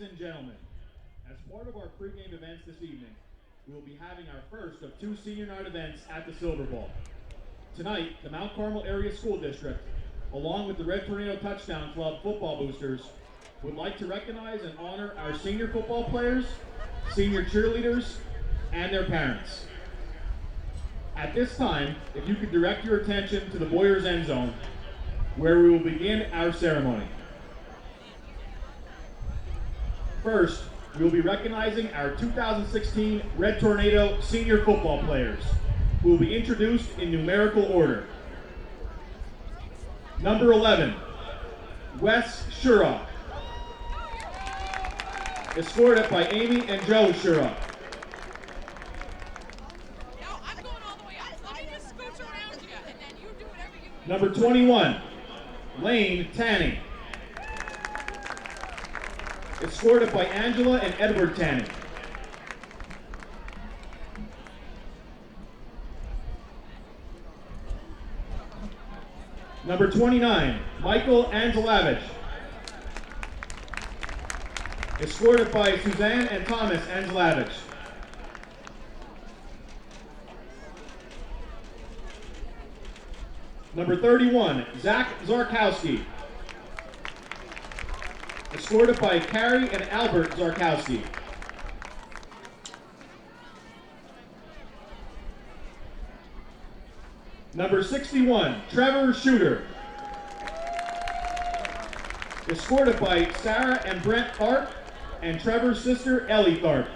Ladies and gentlemen, as part of our pregame events this evening, we will be having our first of two senior night events at the Silver Bowl. Tonight, the Mount Carmel Area School District, along with the Red Tornado Touchdown Club football boosters, would like to recognize and honor our senior football players, senior cheerleaders, and their parents. At this time, if you could direct your attention to the Boyers End Zone, where we will begin our ceremony. First, we will be recognizing our 2016 Red Tornado senior football players, who will be introduced in numerical order. Number 11, Wes Shurock, escorted by Amy and Joe Shurock. Number 21, Lane Tanning, escorted by Angela and Edward Tanning. Number 29, Michael Angelavich, escorted by Suzanne and Thomas Angelavich. Number 31, Zach Zarkowski, escorted by Carrie and Albert Zarkowski. Number 61, Trevor Shooter, escorted by Sarah and Brent Tharp and Trevor's sister Ellie Tharp.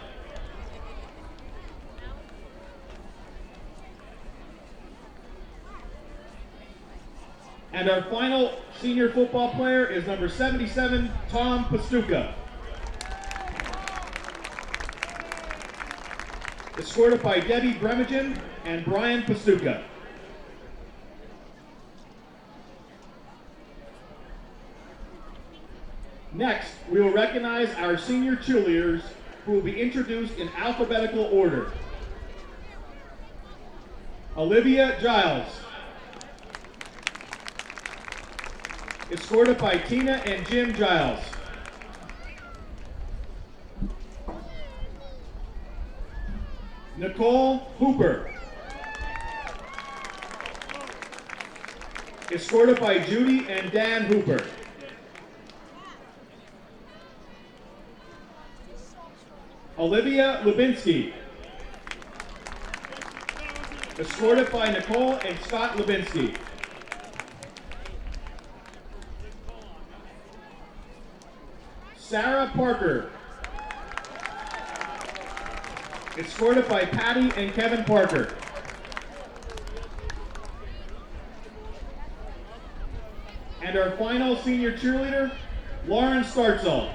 And our final senior football player is number 77, Tom Pastuca, escorted by Debbie Bremigen and Brian Pastuca. Next, we will recognize our senior cheerleaders, who will be introduced in alphabetical order. Olivia Giles, escorted by Tina and Jim Giles. Nicole Hooper, escorted by Judy and Dan Hooper. Olivia Lubinsky, escorted by Nicole and Scott Lubinsky. Sarah Parker, escorted by Patty and Kevin Parker. And our final senior cheerleader, Lauren Startzell,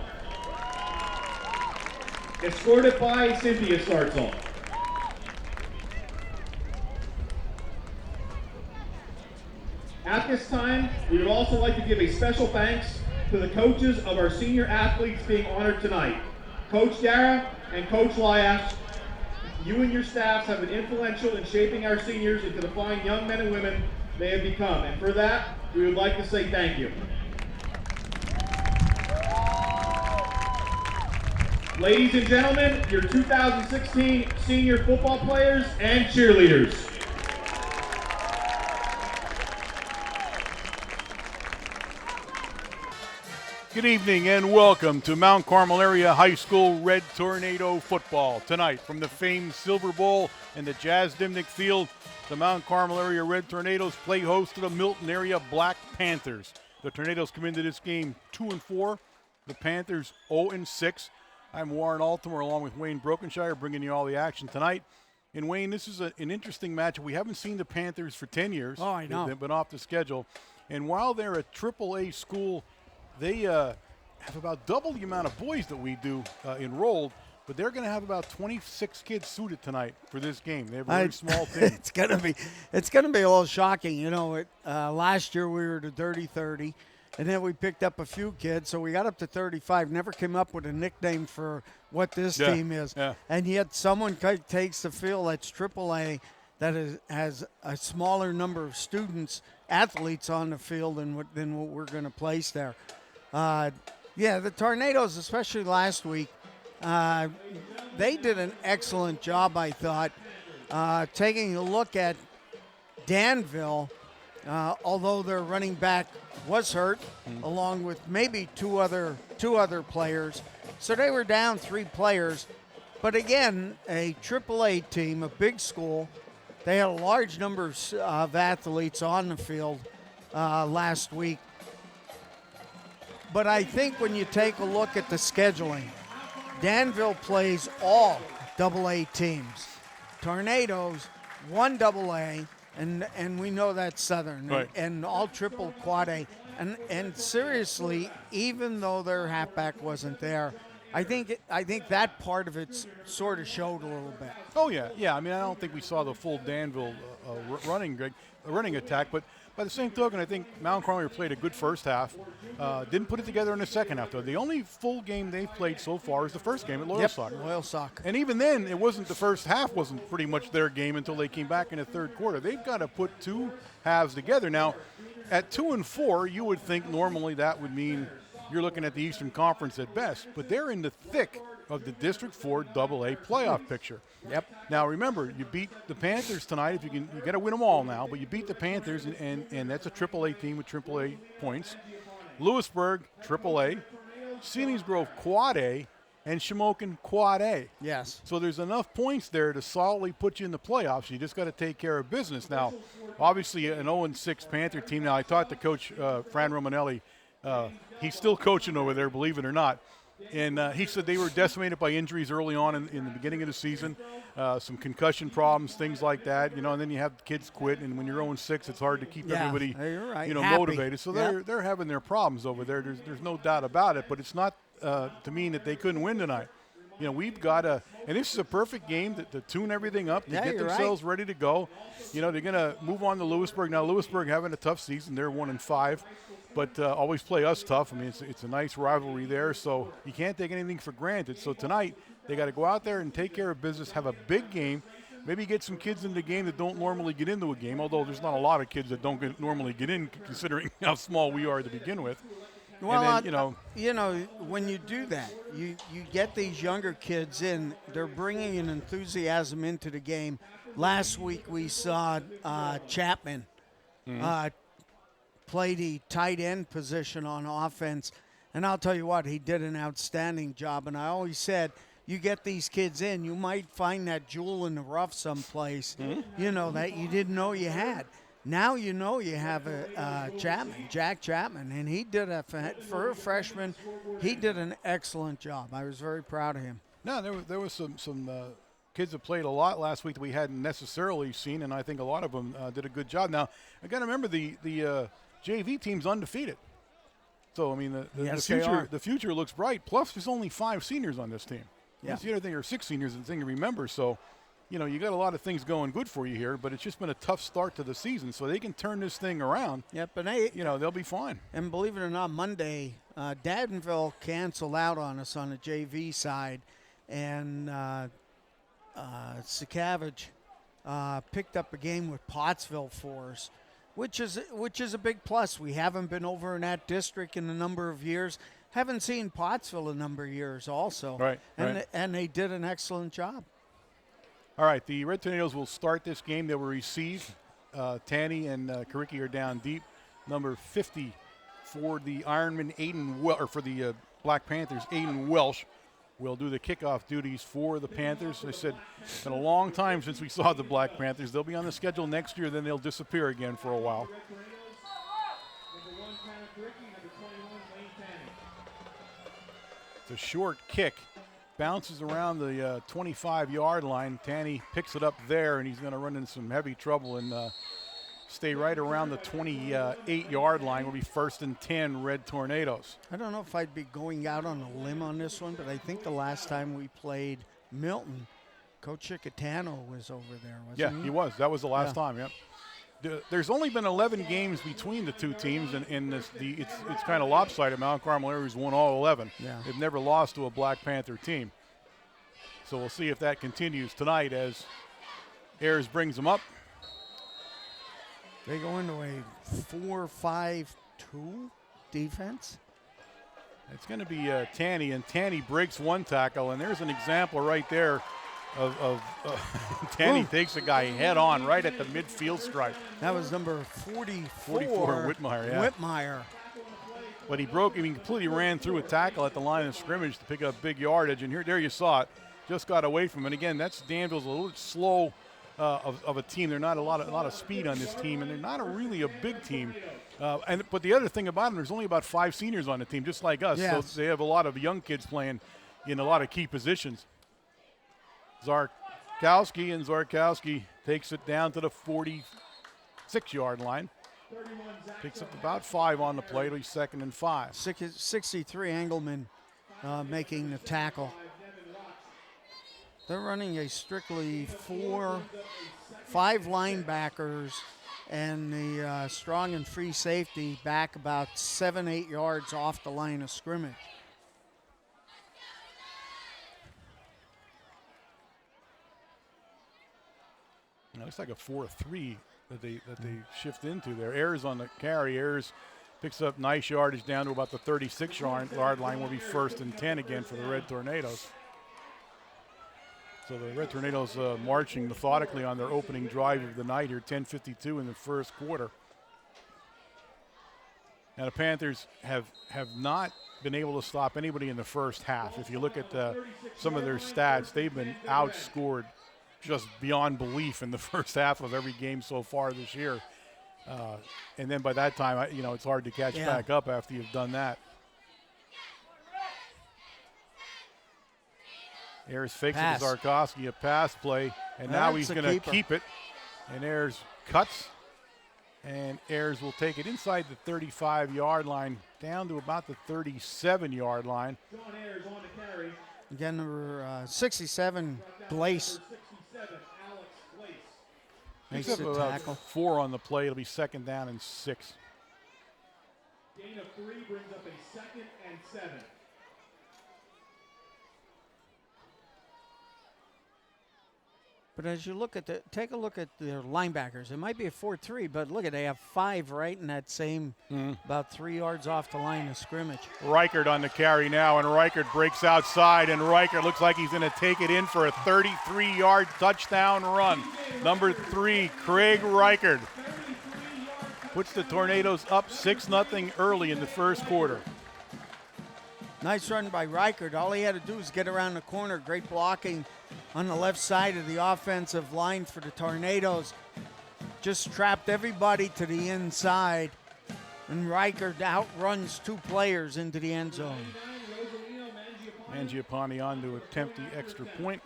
escorted by Cynthia Startzell. At this time, we would also like to give a special thanks to the coaches of our senior athletes being honored tonight. Coach Dara and Coach Lyash, you and your staffs have been influential in shaping our seniors into the fine young men and women they have become. And for that, we would like to say thank you. Ladies and gentlemen, your 2016 senior football players and cheerleaders. Good evening and welcome to Mount Carmel Area High School Red Tornado football. Tonight from the famed Silver Bowl and the Jazz Dimnick Field, the Mount Carmel Area Red Tornadoes play host to the Milton Area Black Panthers. The Tornadoes come into this game 2-4, the Panthers 0-6. I'm Warren Altimore along with Wayne Brokenshire bringing you all the action tonight. And Wayne, this is an interesting match. We haven't seen the Panthers for 10 years. Oh, I know. They've been off the schedule. And while they're a AAA school, they have about double the amount of boys that we do enrolled, but they're going to have about 26 kids suited tonight for this game. They have a very small team. It's going to be a little shocking. You know, last year we were to 30-30, and then we picked up a few kids, so we got up to 35. Never came up with a nickname for what this team is. Yeah. And yet someone takes the field that's AAA that has a smaller number of students, athletes on the field than what we're going to place there. Yeah, the Tornadoes, especially last week, they did an excellent job, I thought, taking a look at Danville. Although their running back was hurt, along with maybe two other players, so they were down 3 players. But again, a AAA team, a big school, they had a large number of athletes on the field last week. But I think when you take a look at the scheduling, Danville plays all AA teams. Tornadoes, 1 AA, and we know that's Southern, right. and all triple quad A. And seriously, even though their halfback wasn't there, I think that part of it sort of showed a little bit. Oh yeah. I mean, I don't think we saw the full Danville running attack, but by the same token, I think Mount Carmel played a good first half. Didn't put it together in the second half, though. The only full game they've played so far is the first game at Loyalsock. Loyalsock. And even then, it wasn't the first half wasn't pretty much their game until they came back in the third quarter. They've got to put 2 halves together. Now, at 2-4, you would think normally that would mean you're looking at the Eastern Conference at best, but they're in the thick of the District 4 AA playoff picture. Yep. Now remember, you beat the Panthers tonight. If you got to win them all now. But you beat the Panthers, and that's a AAA team with AAA points. Lewisburg AAA, Seelings Grove Quad A, and Shamokin Quad A. Yes. So there's enough points there to solidly put you in the playoffs. You just got to take care of business. Now, obviously, an 0-6 Panther team. Now I talked to Coach Fran Romanelli. He's still coaching over there, believe it or not. And he said they were decimated by injuries early on in the beginning of the season, some concussion problems, things like that, and then you have kids quit, and when you're 0-6, it's hard to keep everybody, you're right. motivated. So they're having their problems over there. There's no doubt about it, but it's not to mean that they couldn't win tonight. We've got to, and this is a perfect game to tune everything up, to get themselves ready to go. They're going to move on to Lewisburg. Now, Lewisburg having a tough season. They're 1-5. But always play us tough. I mean, it's a nice rivalry there, so you can't take anything for granted. So tonight, they got to go out there and take care of business, have a big game, maybe get some kids in the game that don't normally get into a game, although there's not a lot of kids that don't normally get in, considering how small we are to begin with. Well, and then, when you do that, you get these younger kids in. They're bringing an enthusiasm into the game. Last week we saw Chapman play the tight end position on offense, and I'll tell you what, he did an outstanding job. And I always said, you get these kids in, you might find that jewel in the rough someplace, that you didn't know you had. Now you have a Jack Chapman, and he did for a freshman, he did an excellent job. I was very proud of him. No, there was some kids that played a lot last week that we hadn't necessarily seen, and I think a lot of them did a good job. Now, I got to remember the JV team's undefeated. So, I mean, the future looks bright. Plus, there's only 5 seniors on this team. Yeah. That's the other thing, or 6 seniors, the thing to remember. So, you got a lot of things going good for you here, but it's just been a tough start to the season. So they can turn this thing around. Yep, and they'll be fine. And believe it or not, Monday, Danville canceled out on us on the JV side, and Sakavage picked up a game with Pottsville for us, which is a big plus. We haven't been over in that district in a number of years. Haven't seen Pottsville a number of years also. Right. And they did an excellent job. All right, the Red Tornadoes will start this game. They will receive. Tanny and Karicki are down deep. Number 50 for the Ironman, for the Black Panthers, Aiden Welsh will do the kickoff duties for the Panthers. I said it's been a long time since we saw the Black Panthers. They'll be on the schedule next year, then they'll disappear again for a while. It's a short kick. Bounces around the 25-yard line. Tanny picks it up there, and he's going to run into some heavy trouble and stay right around the 28-yard line. Will be 1st and 10, Red Tornadoes. I don't know if I'd be going out on a limb on this one, but I think the last time we played Milton, Coach Chicatano was over there, wasn't he? Yeah, he was. That was the last time, yep. There's only been 11 games between the two teams, and it's kind of lopsided. Mount Carmel Area's won all 11. Yeah. They've never lost to a Black Panther team. So we'll see if that continues tonight as Ayers brings them up. They go into a 4-5-2 defense. It's going to be Tanny, and Tanny breaks one tackle, and there's an example right there of Tanny takes a guy head on right at the midfield stripe. That was number 44 Whitmire, yeah. Whitmire. But he completely ran through a tackle at the line of scrimmage to pick up big yardage, and there you saw it. Just got away from him. And again, that's Danville's a little slow of a team. They're not a lot of speed on this team, and they're not really a big team. But the other thing about them, there's only about 5 seniors on the team, just like us. Yes. So they have a lot of young kids playing in a lot of key positions. Zarkowski takes it down to the 46-yard line. Picks up about 5 on the play. It'll be 2nd and 5. 63 Engelman making the tackle. They're running a strictly 5 linebackers and the strong and free safety back about 7-8 yards off the line of scrimmage. It looks like a 4-3 that they shift into there. Ayers on the carry. Ayers picks up nice yardage down to about the 36-yard line. Will be 1st and 10 again for the Red Tornadoes. So the Red Tornadoes marching methodically on their opening drive of the night here, 10:52 in the first quarter. Now the Panthers have not been able to stop anybody in the first half. If you look at some of their stats, they've been outscored just beyond belief in the first half of every game so far this year. And then by that time, it's hard to catch back up after you've done that. Ayers fakes it to Zarkowski, a pass play, and now he's going to keep it. And Ayers cuts, and Ayers will take it inside the 35-yard line down to about the 37-yard line. John Ayers on the carry. Again, number 67, Blaise. Makes the tackle. 4 on the play. It'll be 2nd down and 6. Gain of 3 brings up a 2nd and 7. But as you take a look at their linebackers, it might be a 4-3, but look at, they have 5 right in that same, about 3 yards off the line of scrimmage. Reichert on the carry now, and Reichert breaks outside, and Reichert looks like he's going to take it in for a 33-yard touchdown run. Number 3, Craig Reichert puts the Tornadoes up 6-0 early in the first quarter. Nice run by Reichert. All he had to do was get around the corner. Great blocking on the left side of the offensive line for the Tornadoes. Just trapped everybody to the inside, and Reichert outruns 2 players into the end zone. Mangiapane on to attempt the extra point.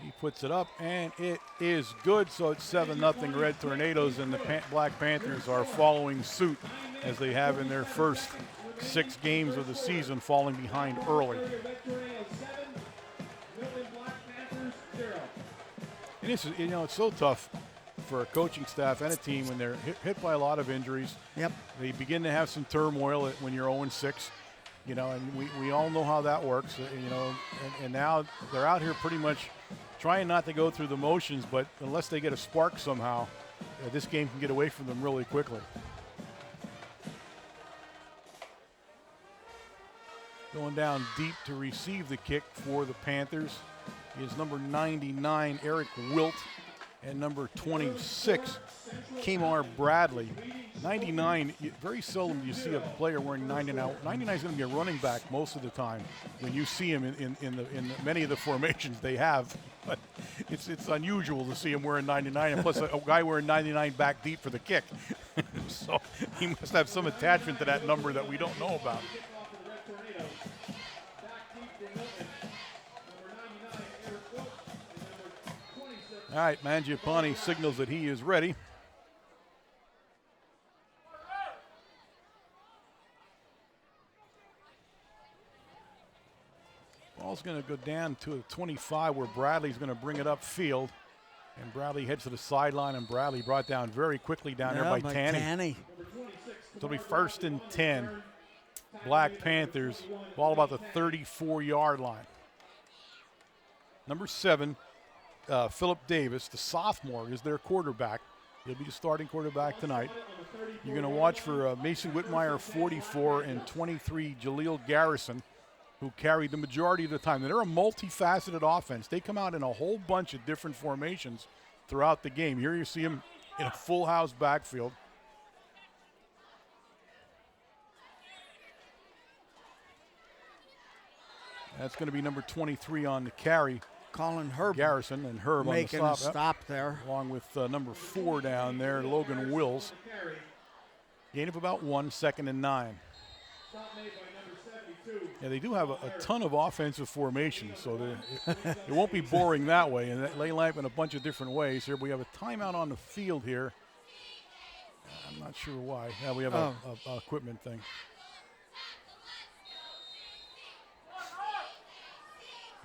He puts it up, and it is good. So it's 7-0 Red Tornadoes, and the Black Panthers are following suit as they have in their first 6 games of the season, falling behind early. And this is, it's so tough for a coaching staff and a team when they're hit by a lot of injuries. Yep. They begin to have some turmoil when you're 0-6. And we all know how that works. And now they're out here pretty much trying not to go through the motions, but unless they get a spark somehow, this game can get away from them really quickly. Going down deep to receive the kick for the Panthers is number 99, Eric Wilt, and number 26, Kamar Bradley. 99, very seldom do you see a player wearing 99. 99 is going to be a running back most of the time when you see him in many of the formations they have. But it's unusual to see him wearing 99, and plus a guy wearing 99 back deep for the kick. So he must have some attachment to that number that we don't know about. All right, Mangiapane signals that he is ready. Ball's going to go down to a 25 where Bradley's going to bring it upfield. And Bradley heads to the sideline, and Bradley brought down very quickly down there by Tanny. So it'll be 1st and 10. Black Panthers, ball about the 34-yard line. Number 7, Philip Davis, the sophomore, is their quarterback. He'll be the starting quarterback tonight. You're going to watch for Mason Whitmire, 44, and 23, Jaleel Garrison, who carried the majority of the time. And they're a multifaceted offense. They come out in a whole bunch of different formations throughout the game. Here you see them in a full house backfield. That's going to be number 23 on the carry. Colin Herb. Garrison and Herb making on the a stop there. Along with number 4 down there, Logan Wills. Gain of about 1, 2nd and 9. Yeah, they do have a ton of offensive formations, so it won't be boring that way. And they line up in a bunch of different ways. Here we have a timeout on the field here. I'm not sure why. Yeah, we have a equipment thing.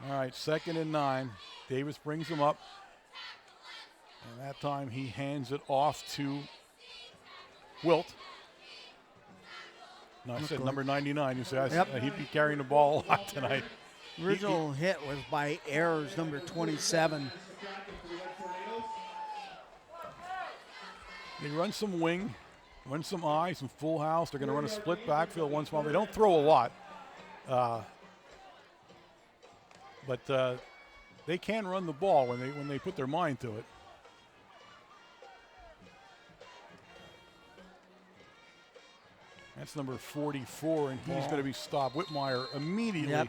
All right, 2nd and 9. Davis brings him up. And that time he hands it off to Wilt. No, I said number 99. You say he'd be carrying the ball a lot tonight. Original hit was by Ayers, number 27. They run some wing, run some eye, some full house. They're going to run a split backfield once in a while. They don't throw a lot. But they can run the ball when they put their mind to it. That's number 44, and he's going to be stopped. Whitmire immediately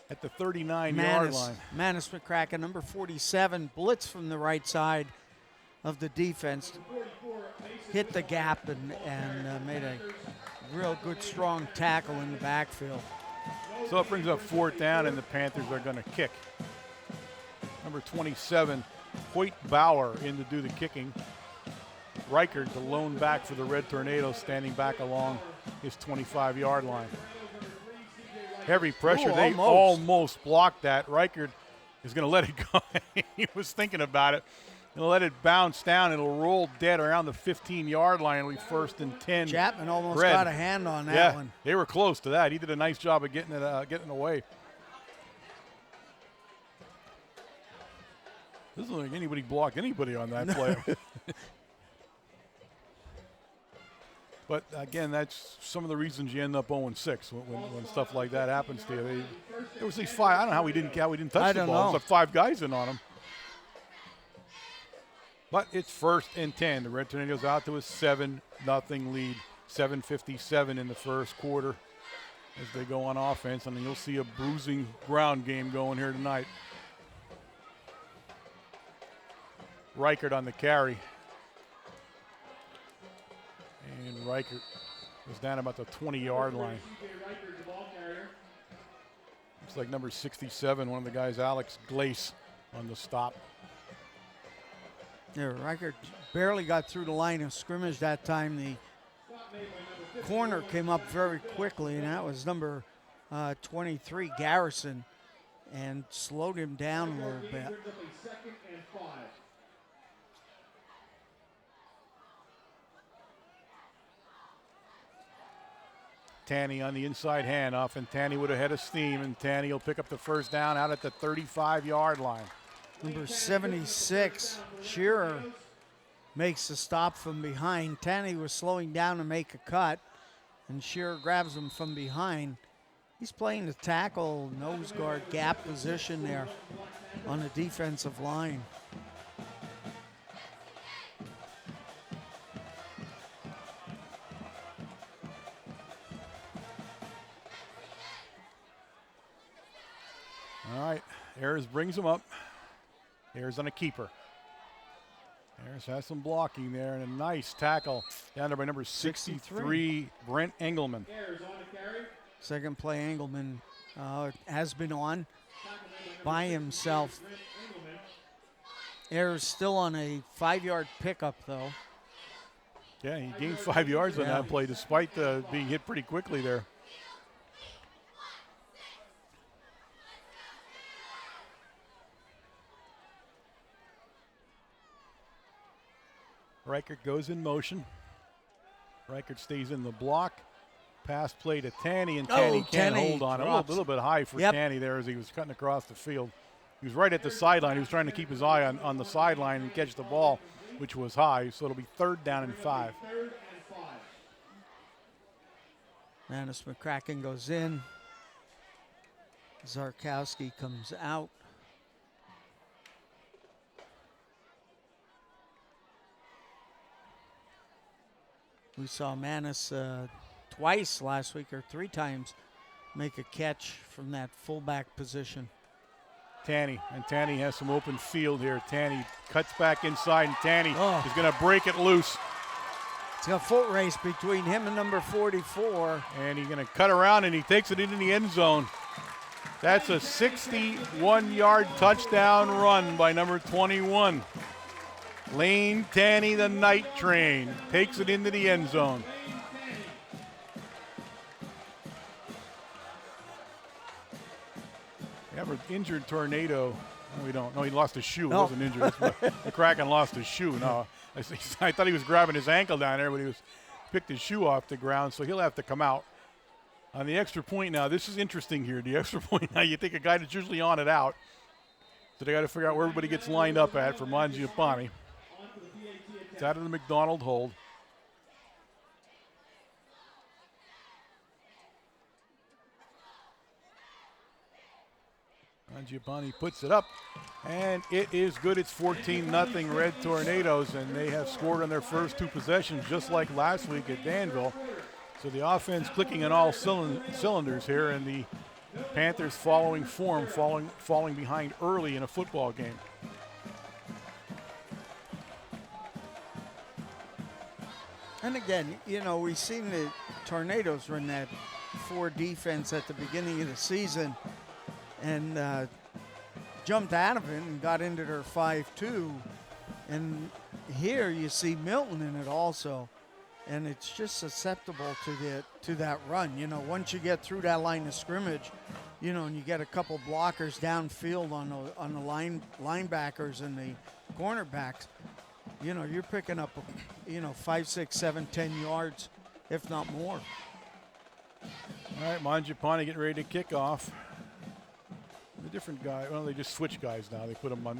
at the 39-yard line. Manus McCracken, number 47, blitz from the right side of the defense. Hit the gap and made a real good, strong tackle in the backfield. So it brings up 4th down, and the Panthers are going to kick. Number 27, Hoyt Bauer in to do the kicking. Reichert, the lone back for the Red Tornadoes, standing back along his 25-yard line. Heavy pressure. They almost blocked that. Reichert is going to let it go. He was thinking about it. He'll let it bounce down. It'll roll dead around the 15-yard line. It'll be 1st and 10. Chapman almost got a hand on that one. They were close to that. He did a nice job of getting away. Doesn't look like anybody blocked anybody on that play. But again, that's some of the reasons you end up 0-6 when stuff like that happens to you. There was these 5. I don't know how we didn't touch the ball. It's like 5 guys in on him. But it's 1st and 10. The Red Tornadoes out to a 7-0 lead. 7:57 in the first quarter as they go on offense. And you'll see a bruising ground game going here tonight. Reichert on the carry. And Reichert was down about the 20-yard line. Looks like number 67, one of the guys, Alex Glace, on the stop. Yeah, Reichert barely got through the line of scrimmage that time. The corner came up very quickly, and that was number 23, Garrison, and slowed him down a little bit. Tanny on the inside handoff, and Tanny would have had a steam, and Tanny will pick up the 1st down out at the 35-yard line. Number 76, Shearer, makes the stop from behind. Tanny was slowing down to make a cut, and Shearer grabs him from behind. He's playing the tackle, nose guard, gap position there on the defensive line. All right, Ayers brings him up. Ayers on a keeper. Ayers has some blocking there and a nice tackle down there by number 63, Brent Engelman. Second play, Engelman has been on by himself. Ayers still on a 5-yard pickup, though. Yeah, he gained 5 yards on that play despite being hit pretty quickly there. Reichert goes in motion. Reichert stays in the block. Pass play to Tanny, and Tanny can't hold on. A little bit high for Tanny there as he was cutting across the field. He was right at the sideline. He was trying to keep his eye on the sideline and catch the ball. which was high, so it'll be 3rd down and 5. Third and 5. Manus McCracken goes in. Zarkowski comes out. We saw Manus twice last week, or 3 times, make a catch from that fullback position. Tanny has some open field here. Tanny cuts back inside, and Tanny is going to break it loose. It's a foot race between him and number 44. And he's going to cut around, and he takes it into the end zone. That's a 61-yard touchdown run by number 21. Lane Tanny, the night train, takes it into the end zone. We have an injured Tornado. No, we don't. No, he lost his shoe. He wasn't injured. The Kraken lost his shoe. No, I thought he was grabbing his ankle down there, but he picked his shoe off the ground, so he'll have to come out. On the extra point now, this is interesting here. The extra point now, you take a guy that's usually on it out. So they got to figure out where everybody gets lined up at for Mangiapane. It's out of the McDonald hold. Mangiapane puts it up, and it is good. It's 14-0 Red Tornadoes, and they have scored on their first 2 possessions, just like last week at Danville. So the offense clicking on all cylinders here, and the Panthers following form, falling behind early in a football game. And again, you know, we've seen the Tornadoes run that 4 defense at the beginning of the season and jumped out of it and got into their 5-2. And here you see Milton in it also. And it's just susceptible to that run. You know, once you get through that line of scrimmage, you know, and you get a couple blockers downfield on the linebackers and the cornerbacks, you know, you're picking up, 5, 6, 7, 10 yards, if not more. All right, Mangiapane getting ready to kick off. The different guy, well, they just switch guys now. They put them on.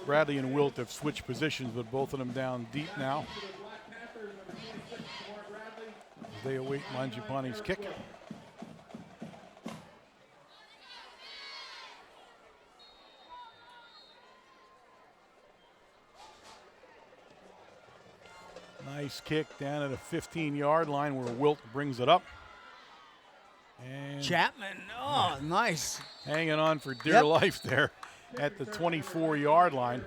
Bradley and Wilt have switched positions, but both of them down deep now. As they await Mangiapane's kick. Nice kick down at a 15-yard line where Wilt brings it up. And Chapman, nice. Hanging on for dear life there at the 24-yard line.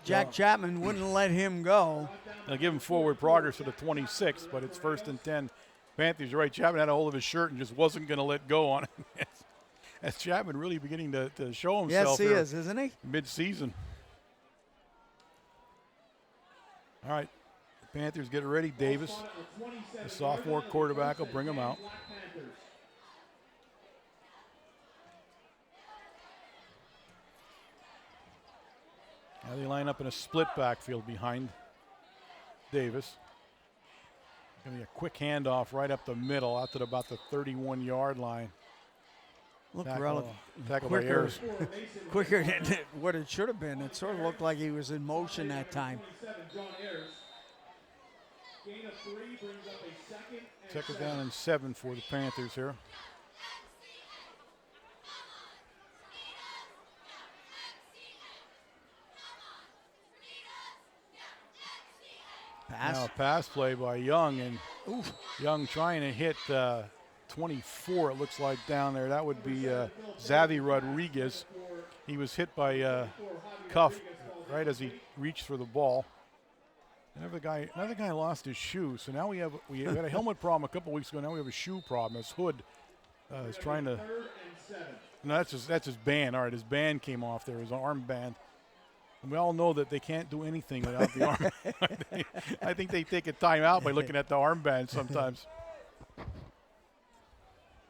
Jack Chapman wouldn't let him go. They'll give him forward progress to the 26, but it's 1st and 10. Panthers, you're right. Chapman had a hold of his shirt and just wasn't going to let go on it. As Chapman really beginning to show himself. Yes, he is, isn't he? Mid-season. All right. The Panthers get ready. Davis, the sophomore quarterback, will bring him out. Now they line up in a split backfield behind Davis. Going to be a quick handoff right up the middle out to about the 31-yard line. Look Tackle by quicker, Ayers. quicker than what it should have been. It sort of looked like he was in motion that time. Second down and 7 for the Panthers here. Now a pass play by Young, and Young trying to hit 24, it looks like, down there. That would be Xavi Rodriguez. He was hit by Cuff right as he reached for the ball. Another guy lost his shoe, so now we had a helmet problem a couple weeks ago. Now we have a shoe problem. His Hood is trying to. No, that's his band. All right, his band came off there, his armband. And we all know that they can't do anything without the arm. I think they take a timeout by looking at the armband sometimes.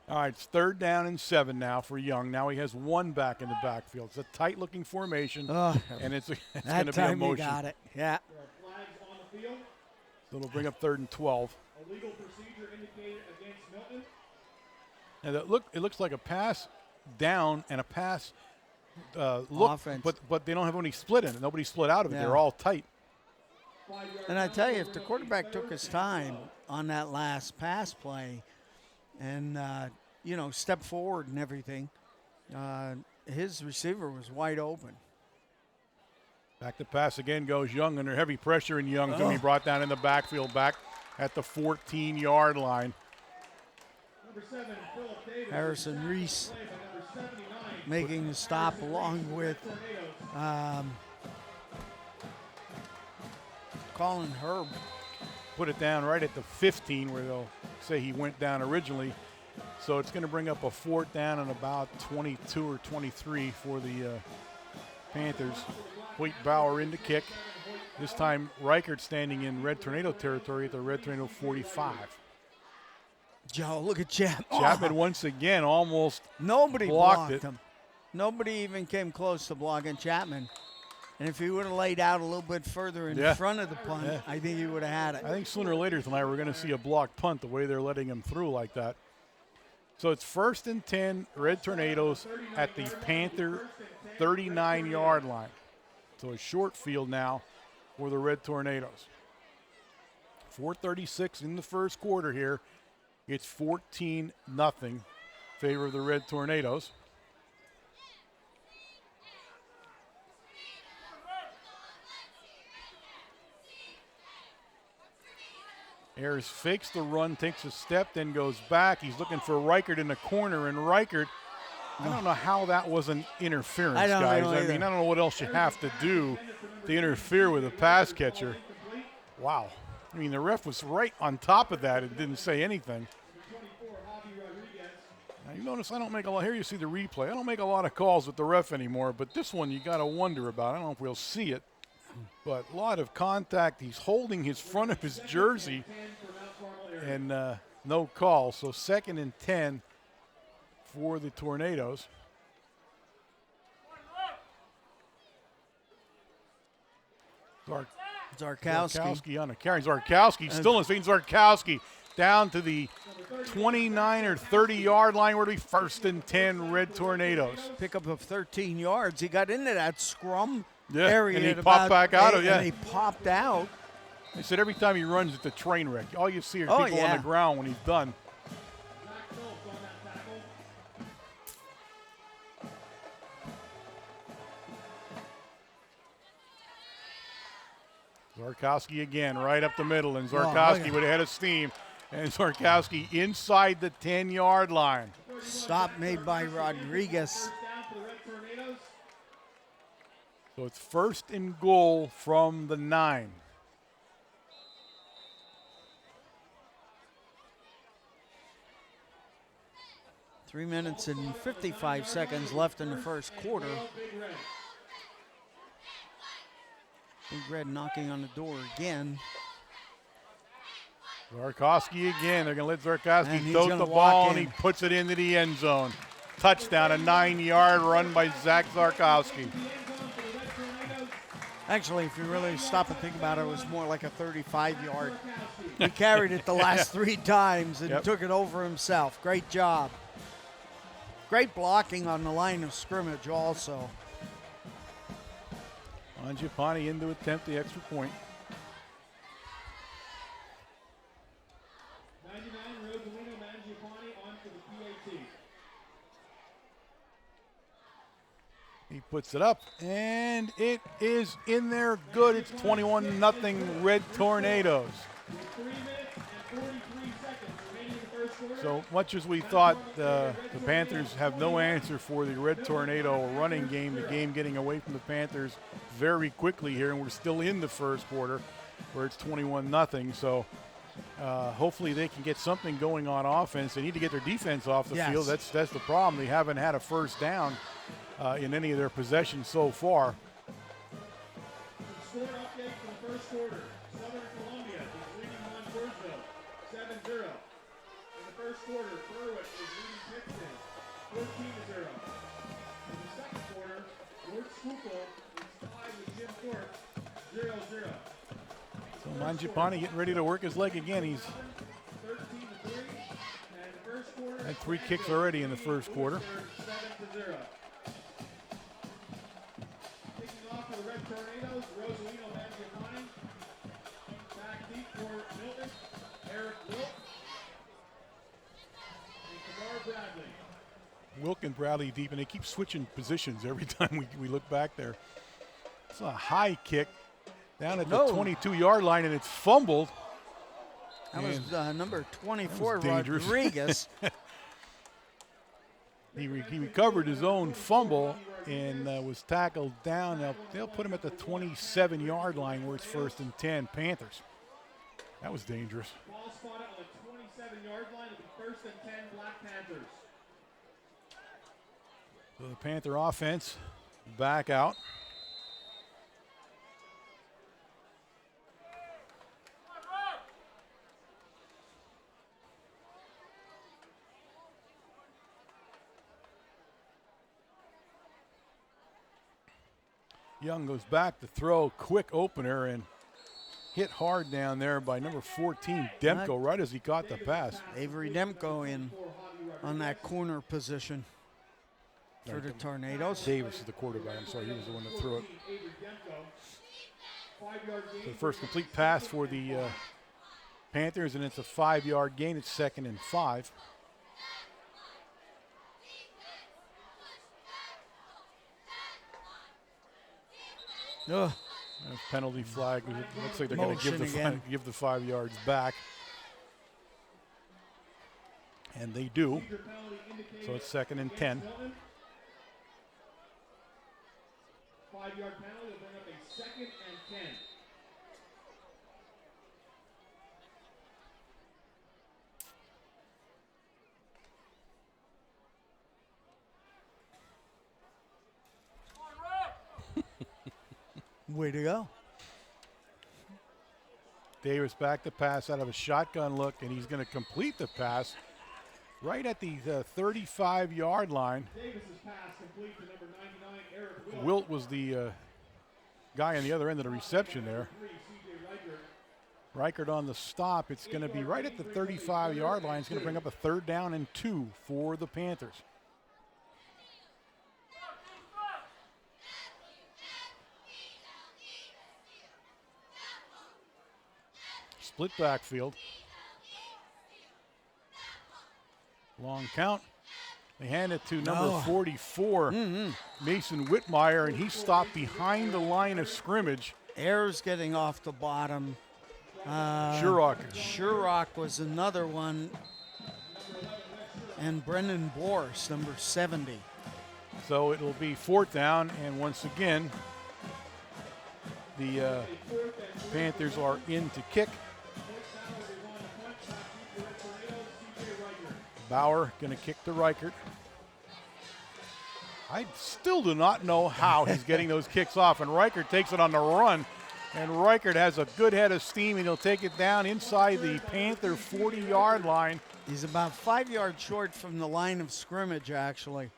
All right, it's 3rd down and 7 now for Young. Now he has 1 back in the backfield. It's a tight-looking formation, and it's going to be a motion. He got it, yeah. So it'll bring up 3rd and 12. Illegal procedure indicated against Milton. And it looks like a pass down and a pass look, offense. but they don't have any split in it. Nobody split out of it. Yeah. They're all tight. And I tell you, if the quarterback took his time on that last pass play and, stepped forward and everything, his receiver was wide open. Back to pass again goes Young under heavy pressure, and Young's going to be brought down in the backfield back at the 14-yard line. Harrison Reese making the stop along with Colin Herb. Put it down right at the 15 where they'll say he went down originally. So it's going to bring up a 4th down and about 22 or 23 for the Panthers. Hoyt Bauer in to kick. This time Reichert standing in Red Tornado territory at the Red Tornado 45. Joe, look at Chapman. Chapman once again almost Nobody blocked blocked him. Nobody even came close to blocking Chapman. And if he would have laid out a little bit further in front of the punt, I think he would have had it. I think sooner or later tonight we're going to see a blocked punt the way they're letting him through like that. So it's 1st and 10, Red Tornadoes at the Panther 39-yard line. So a short field now for the Red Tornadoes. 4:36 in the first quarter here. It's 14-0 favor of the Red Tornadoes. Ayers fakes the run, takes a step, then goes back. He's looking for Reichert in the corner, and Reichert, I don't know how that wasn't interference, I don't guys. know I either. mean, I don't know what else you have to do to interfere with a pass catcher. Wow. I mean, the ref was right on top of that and didn't say anything. Now, you notice I don't make a lot. Here you see the replay. I don't make a lot of calls with the ref anymore, but this one you got to wonder about. I don't know if we'll see it. But a lot of contact. He's holding his front of his jersey and no call. So 2nd and 10 for the Tornadoes. Zarkowski on a carry. Zarkowski still in his feet. Zarkowski down to the 29 or 30-yard line. Where do we 1st and 10 Red Tornadoes. Pickup of 13 yards. He got into that scrum area. And he popped back out of it. And he popped out. They said every time he runs, it's a train wreck. All you see are people on the ground when he's done. Zarkowski again, right up the middle, and Zarkowski with a head of steam. And Zarkowski inside the 10-yard line. Stop made by Rodriguez. So it's 1st and goal from the 9. Three minutes and 55 seconds left in the first quarter. Big Red knocking on the door again. Zarkowski again. They're going to let Zarkowski tote the ball, and he puts it into the end zone. Touchdown, a 9-yard run by Zach Zarkowski. Actually, if you really stop and think about it, it was more like a 35-yard. He carried it the last 3 times and took it over himself. Great job. Great blocking on the line of scrimmage also. Mangiapane in to attempt the extra point. 99, Rosalino Mangiapane onto the PAT. He puts it up, and it is in there good. It's 21-0 Red Tornadoes. 3 minutes and 43 seconds remaining in the first quarter. So much as we thought the Panthers have no answer for the Red Tornado running game, the game getting away from the Panthers very quickly here, and we're still in the first quarter where it's 21-0. So hopefully they can get something going on offense. They need to get their defense off the field. That's the problem. They haven't had a first down in any of their possessions so far. Score update for the first quarter. Southern Columbia is leading Montverdeville 7-0. In the first quarter, Berwick is leading Pittston 14-0. In the second quarter, North Schuylkill is tied with Jim Thorpe 0-0. So Mangiapane getting ready to work his leg again. He's 13-3. And the first quarter had 3 kicks already in the first quarter. 7-0. Tornadoes, Rosalino Mangiapane. Back deep for Milton, Eric Wilk, and Kamar Bradley. Wilk and Bradley deep, and they keep switching positions every time we look back there. It's a high kick down at the 22-yard line, and it's fumbled. That was number 24, dangerous. Rodriguez. He recovered his own fumble and was tackled down. They'll put him at the 27-yard line where it's 1st and 10, Panthers. That was dangerous. Ball spotted on the 27-yard line. It'll be 1st and 10, Black Panthers. So the Panther offense back out. Young goes back to throw, quick opener, and hit hard down there by number 14, Demko, right as he caught the pass. Avery Demko in on that corner position for the Tornadoes. Davis is the quarterback. I'm sorry, he was the one that threw it. So the first complete pass for the Panthers, and it's a 5-yard gain. It's 2nd and 5. Ugh. And penalty flag. It looks like they're going to give the 5 yards back. And they do. So it's 2nd and 10. 5-yard penalty will bring up a 2nd and 10. Way to go. Davis back to pass out of a shotgun look, and he's going to complete the pass right at the 35-yard line. Davis's pass complete to number 99, Eric Wilt. Wilt was the guy on the other end of the reception there. Reichert on the stop. It's going to be right at the 35-yard line. It's going to bring up a 3rd down and 2 for the Panthers. Split backfield. Long count. They hand it to number 44, Mason Whitmire, and he stopped behind the line of scrimmage. Ayers getting off the bottom. Shurock was another one. And Brendan Borse, number 70. So it'll be 4th down, and once again, the Panthers are in to kick. Bauer going to kick to Reichert. I still do not know how he's getting those kicks off, and Reichert takes it on the run, and Reichert has a good head of steam, and he'll take it down inside the Panther 40-yard line. He's about 5 yards short from the line of scrimmage, actually.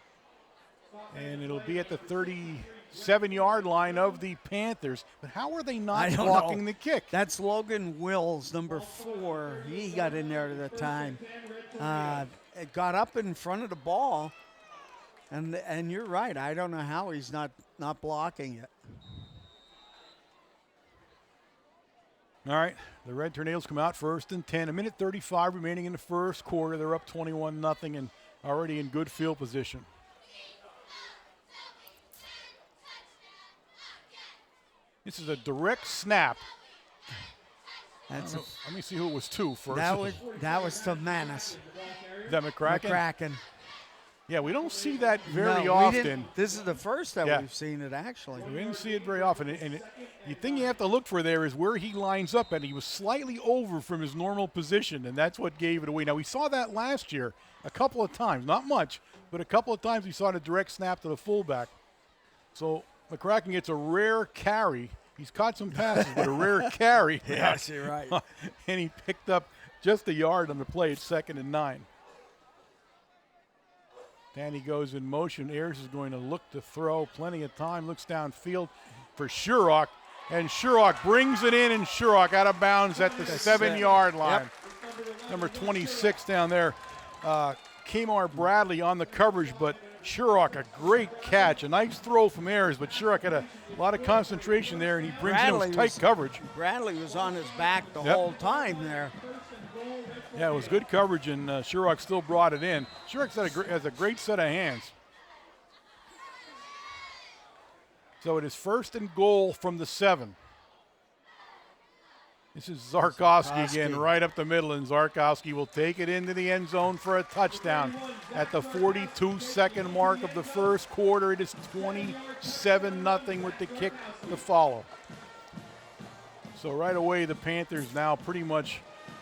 And it'll be at the 37-yard line of the Panthers. But how are they not blocking the kick? That's Logan Wills, number 4. He got in there at the time. It got up in front of the ball, and you're right. I don't know how he's not blocking it. All right, the Red Tornadoes come out 1st and 10. 1:35 remaining in the first quarter. They're up 21-0 and already in good field position. This is a direct snap. Let me see who it was to first. That was to Manis. Is that McCracken? McCracken. Yeah, we don't see that very often. This is the first that we've seen it, actually. We didn't see it very often. And the thing you have to look for there is where he lines up, and he was slightly over from his normal position, and that's what gave it away. Now, we saw that last year a couple of times. Not much, but a couple of times we saw a direct snap to the fullback. So McCracken gets a rare carry. He's caught some passes, but a rare carry. Yes, you're right. And he picked up just a yard on the play. It's 2nd and 9. Danny goes in motion. Ayers is going to look to throw. Plenty of time. Looks downfield for Shurock. And Shurock brings it in, and Shurock out of bounds at the 7-yard line. Yep. Number 26 down there. Kamar Bradley on the coverage, but Sherrock, a great catch, a nice throw from Ayers, but Sherrock had a lot of concentration there, and he brings in tight coverage. Bradley was on his back the whole time there. Yeah, it was good coverage, and Sherrock still brought it in. Sherrock has a great set of hands. So it is 1st and goal from the 7. This is Zarkowski again, right up the middle, and Zarkowski will take it into the end zone for a touchdown. At the 42-second mark of the first quarter, it is 27-0 with the kick to follow. So right away, the Panthers now pretty much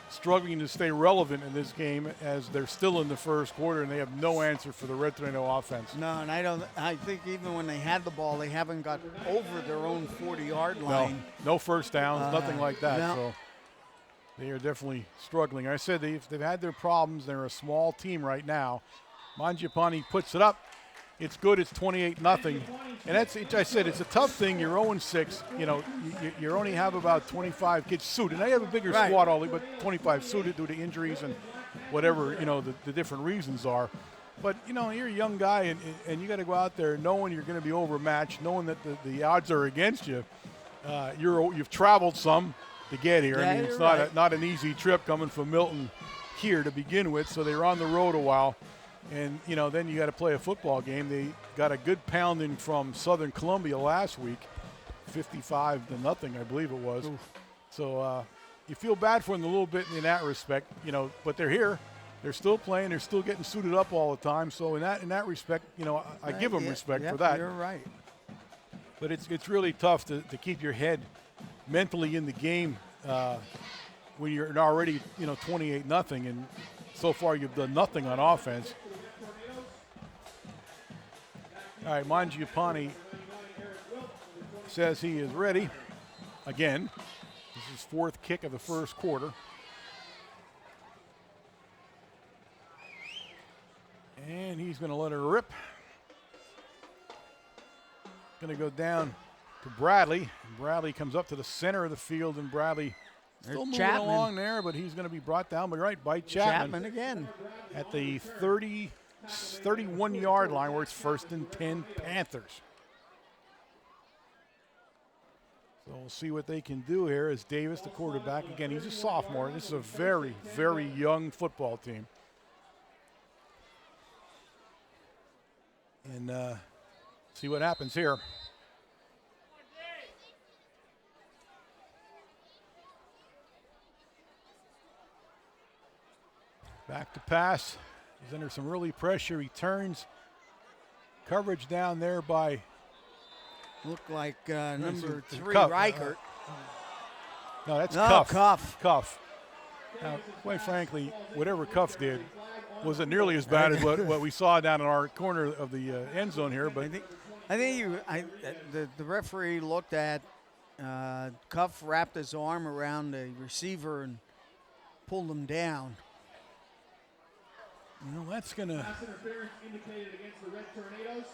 struggling to stay relevant in this game as they're still in the first quarter and they have no answer for the Red Tornado offense. No, and I think even when they had the ball, they haven't got over their own 40-yard line. No first downs, nothing like that. No. So they are definitely struggling. I said they've had their problems. They're a small team right now. Mangiapane puts it up. It's good. It's 28-0. And I said it's a tough thing. You're 0-6. You know, you only have about 25 kids suited. They have a bigger squad, but 25 suited due to injuries and whatever, you know, the different reasons are. But, you know, you're a young guy, and you got to go out there knowing you're going to be overmatched, knowing that the odds are against you. You've traveled some to get here. Yeah, I mean, it's not an easy trip coming from Milton here to begin with, so they were on the road a while. And, you know, then you got to play a football game. They got a good pounding from Southern Columbia last week, 55-0, I believe it was. Oof. So you feel bad for them a little bit in that respect, you know, but they're here. They're still playing. They're still getting suited up all the time. So in that respect, you know, I give them respect for that. You're right. But it's really tough to keep your head mentally in the game when you're already, you know, 28-0, and so far you've done nothing on offense. All right, Mangiapane says he is ready. Again, this is 4th kick of the first quarter. And he's going to let her rip. Going to go down to Bradley. And Bradley comes up to the center of the field, and Bradley still moving along there, but he's going to be brought down by Chapman again. At the 31-yard line where it's 1st and 10 Panthers. So we'll see what they can do here as Davis, the quarterback. Again, he's a sophomore. This is a very, very young football team. And see what happens here. Back to pass. He's under some early pressure. He turns. Coverage down there by. Looked like number 3, Cuff. Reichert. No, that's Cuff. Cuff. Now, quite frankly, whatever Cuff did wasn't nearly as bad as what we saw down in our corner of the end zone here. But I think the referee looked at Cuff, wrapped his arm around the receiver and pulled him down. You know, that's going to. Pass interference indicated against the Red Tornadoes.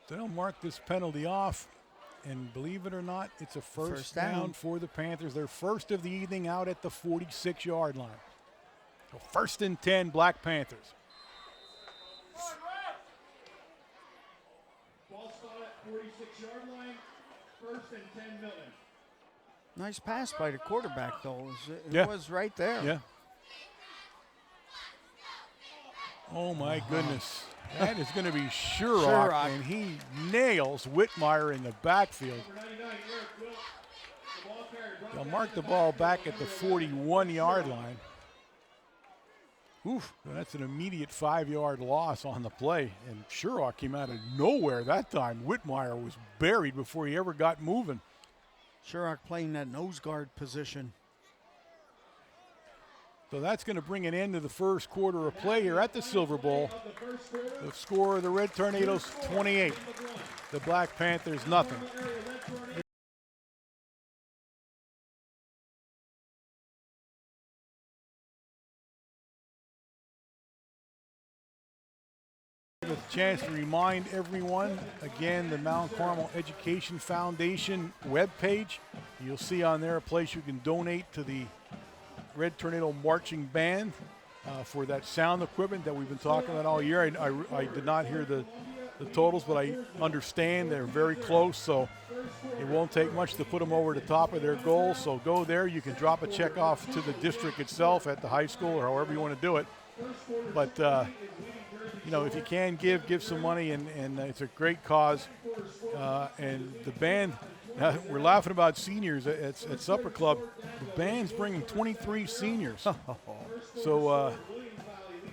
They'll mark this penalty off, and believe it or not, it's a first down for the Panthers. Their first of the evening out at the 46-yard line. So 1st and 10, Black Panthers. Ball spot at 46-yard line. 1st and 10 Milton. Nice pass by the quarterback, though. It was right there. Yeah. Oh, my goodness. That is going to be Sherrock, and he nails Whitmire in the backfield. They'll mark the ball back at the 41-yard line. Oof, that's an immediate 5-yard loss on the play, and Sherrock came out of nowhere that time. Whitmire was buried before he ever got moving. Sherrock playing that nose guard position. So that's going to bring an end to the first quarter of play here at the Silver Bowl. The score of the Red Tornadoes, 28. The Black Panthers, nothing. A chance to remind everyone, again, the Mount Carmel Education Foundation webpage. You'll see on there a place you can donate to the Red Tornado Marching Band. for that sound equipment that we've been talking about all year. I did not hear the totals, but I understand they're very close, so it won't take much to put them over the top of their goal. So go there. You can drop a check off to the district itself at the high school or however you want to do it. But, if you can give some money, and it's a great cause. And the band, we're laughing about seniors at Supper Club. The band's bringing 23 seniors. So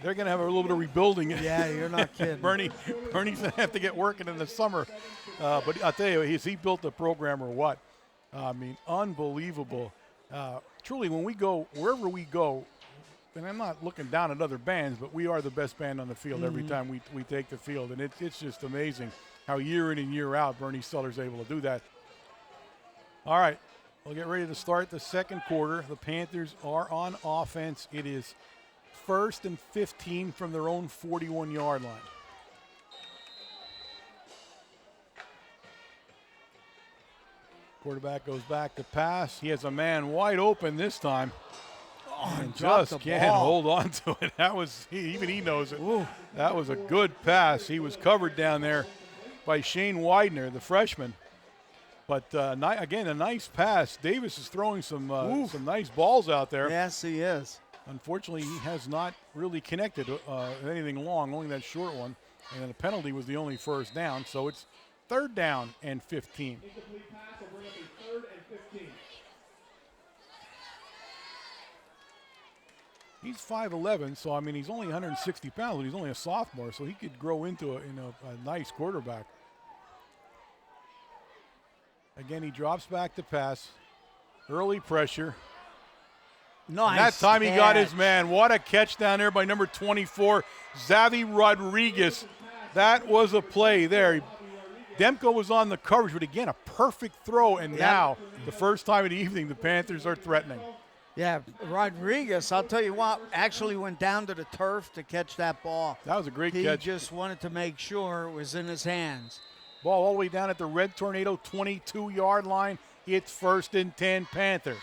they're going to have a little bit of rebuilding. Yeah, you're not kidding. Bernie's going to have to get working in the summer. But I'll tell you, he built a program or what? I mean, unbelievable. Truly, when we go, wherever we go, and I'm not looking down at other bands, but we are the best band on the field every time we take the field. And it's just amazing how year in and year out Bernie Steller's able to do that. All right, we'll get ready to start the second quarter. The Panthers are on offense. It is 1st and 15 from their own 41-yard line. Quarterback goes back to pass. He has a man wide open this time. And just can't hold on to it. That was, even he knows it. Ooh. That was a good pass. He was covered down there by Shane Widener, the freshman. But again, a nice pass. Davis is throwing some nice balls out there. Yes, he is. Unfortunately, he has not really connected anything long, only that short one. And then the penalty was the only first down. So it's 3rd down and 15. Incomplete pass will bring up a 3rd and 15. He's 5'11", so I mean he's only 160 pounds, but he's only a sophomore, so he could grow into a nice quarterback. Again, he drops back to pass. Early pressure. Nice. And that time he got his man. What a catch down there by number 24, Xavi Rodriguez. That was a play there. Demko was on the coverage, but again, a perfect throw. And now, the first time of the evening, the Panthers are threatening. Yeah, Rodriguez, I'll tell you what, actually went down to the turf to catch that ball. That was a great catch. He just wanted to make sure it was in his hands. Ball all the way down at the Red Tornado 22-yard line. It's 1st and 10 Panthers.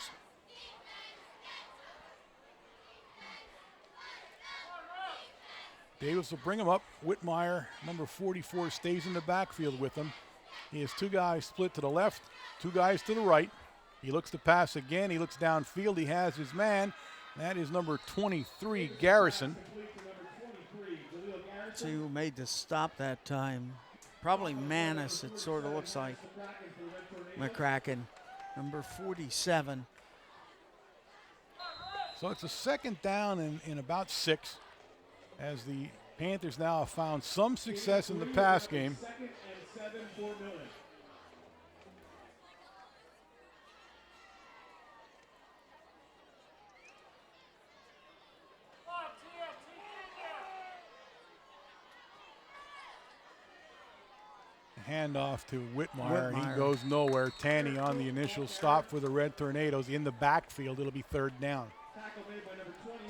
Davis will bring him up. Whitmire, number 44, stays in the backfield with him. He has 2 guys split to the left, 2 guys to the right. He looks to pass again. He looks downfield. He has his man. That is number 23, Garrison. See who made the stop that time. Probably Manis, it sort of looks like. McCracken, number 47. So it's a 2nd down and about 6 as the Panthers now have found some success in the pass game. 2nd and 7 for Milton. Handoff to Whitmire. He goes nowhere. Tanny on the initial stop for the Red Tornadoes in the backfield. It'll be 3rd down.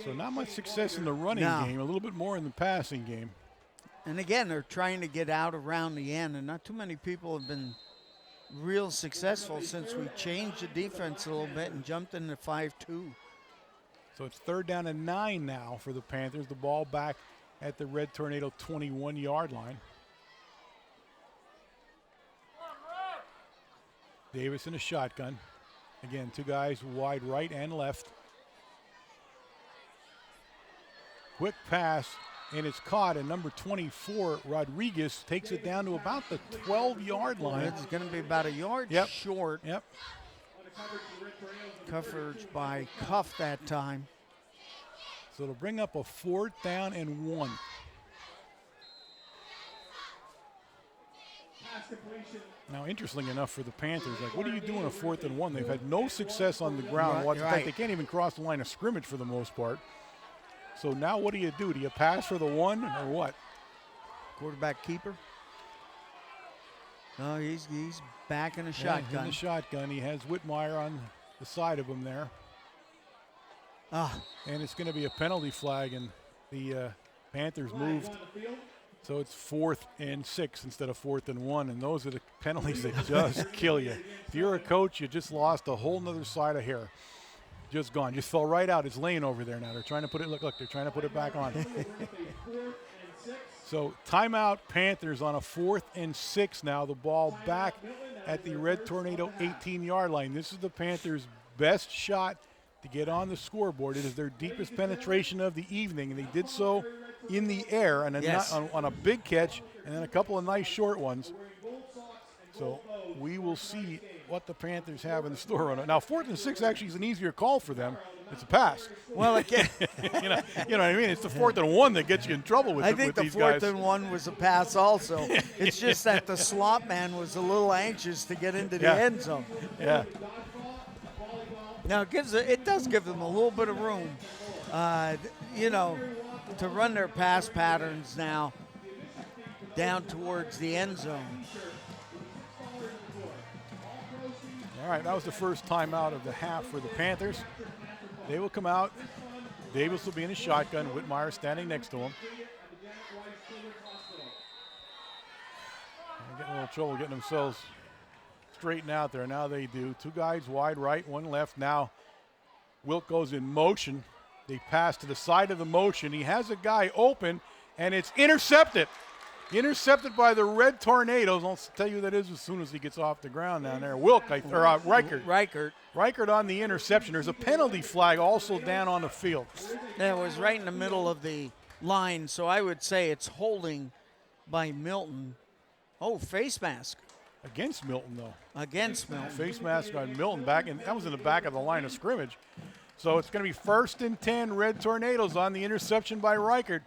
So not much success in the running game, a little bit more in the passing game. And again, they're trying to get out around the end, and not too many people have been real successful since we changed the defense a little bit and jumped into 5-2. So it's 3rd down and 9 now for the Panthers. The ball back at the Red Tornado 21-yard line. Davis in a shotgun. Again, 2 guys wide right and left. Quick pass, and it's caught, and number 24, Rodriguez, takes it down to about the 12-yard line. It's going to be about a yard short. Yep. Coverage by Cuff that time. So it'll bring up a 4th down and 1. Now, interesting enough for the Panthers, like, what do you do on a 4th and 1? They've had no success on the ground. In fact, they can't even cross the line of scrimmage for the most part. So now what do you do? Do you pass for the 1 or what? Quarterback keeper. No, he's back in a shotgun. In the shotgun. He has Whitmire on the side of him there. And it's going to be a penalty flag, and the Panthers moved. So it's 4th and 6 instead of 4th and 1, and those are the penalties that just kill you. If you're a coach, you just lost a whole nother side of hair. just gone. Just fell right out. It's laying over there now. They're trying to put it, look, they're trying to put it back on. So timeout, Panthers on a 4th and 6 now. The ball back at the Red Tornado 18-yard line. This is the Panthers' best shot to get on the scoreboard. It is their deepest penetration of the evening, and they did so in the air and on a big catch and then a couple of nice short ones. So we will see what the Panthers have in store on it. Now, 4th and 6 actually is an easier call for them. It's a pass. Well, again, you know what I mean? It's the 4th and 1 that gets you in trouble with, I think with the these 4th guys. and 1 was a pass also. It's just that the slot man was a little anxious to get into the end zone. Yeah. Now, it does give them a little bit of room, to run their pass patterns now down towards the end zone. All right, that was the first timeout of the half for the Panthers. They will come out. Davis will be in a shotgun. Whitmire standing next to him. They're getting a little trouble getting themselves straightened out there. Now they do. 2 guys wide right, 1 left. Now Wilt goes in motion. They pass to the side of the motion. He has a guy open, and it's intercepted. Intercepted by the Red Tornadoes. I'll tell you who that is as soon as he gets off the ground down there. Reichert. Reichert on the interception. There's a penalty flag also down on the field. That was right in the middle of the line, so I would say it's holding by Milton. Oh, face mask. Against Milton, though. Against Milton. Face mask on Milton back, and that was in the back of the line of scrimmage. So it's going to be 1st and 10, Red Tornadoes on the interception by Reichert.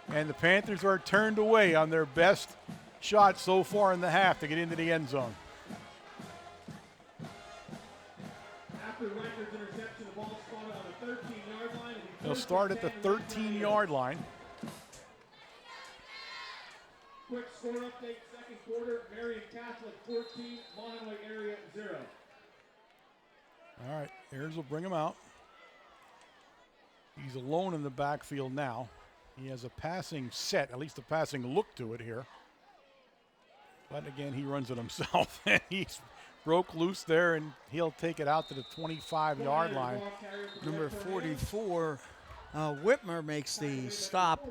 And the Panthers are turned away on their best shot so far in the half to get into the end zone. After Reichert's interception, the ball spotted on the 13-yard line. They'll start at the 13-yard line. Quick score update, second quarter. Marion Catholic 14, Monomoy area 0. All right, Ayers will bring him out. He's alone in the backfield now. He has a passing set, at least a passing look to it here. But again, he runs it himself. And he's broke loose there, and he'll take it out to the 25-yard line. Number 44, Whitmer makes the stop.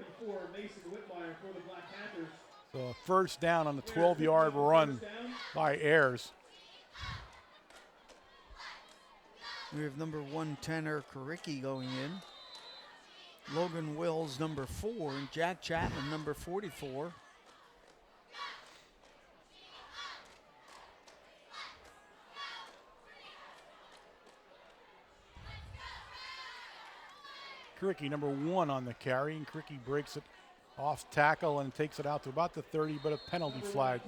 So a first down on the 12-yard run by Ayers. We have number 110, Karicki, going in. Logan Wills, number 4, and Jack Chapman, number 44. Karicki, number 1 on the carry, and Karicki breaks it off tackle and takes it out to about the 30, but a penalty flag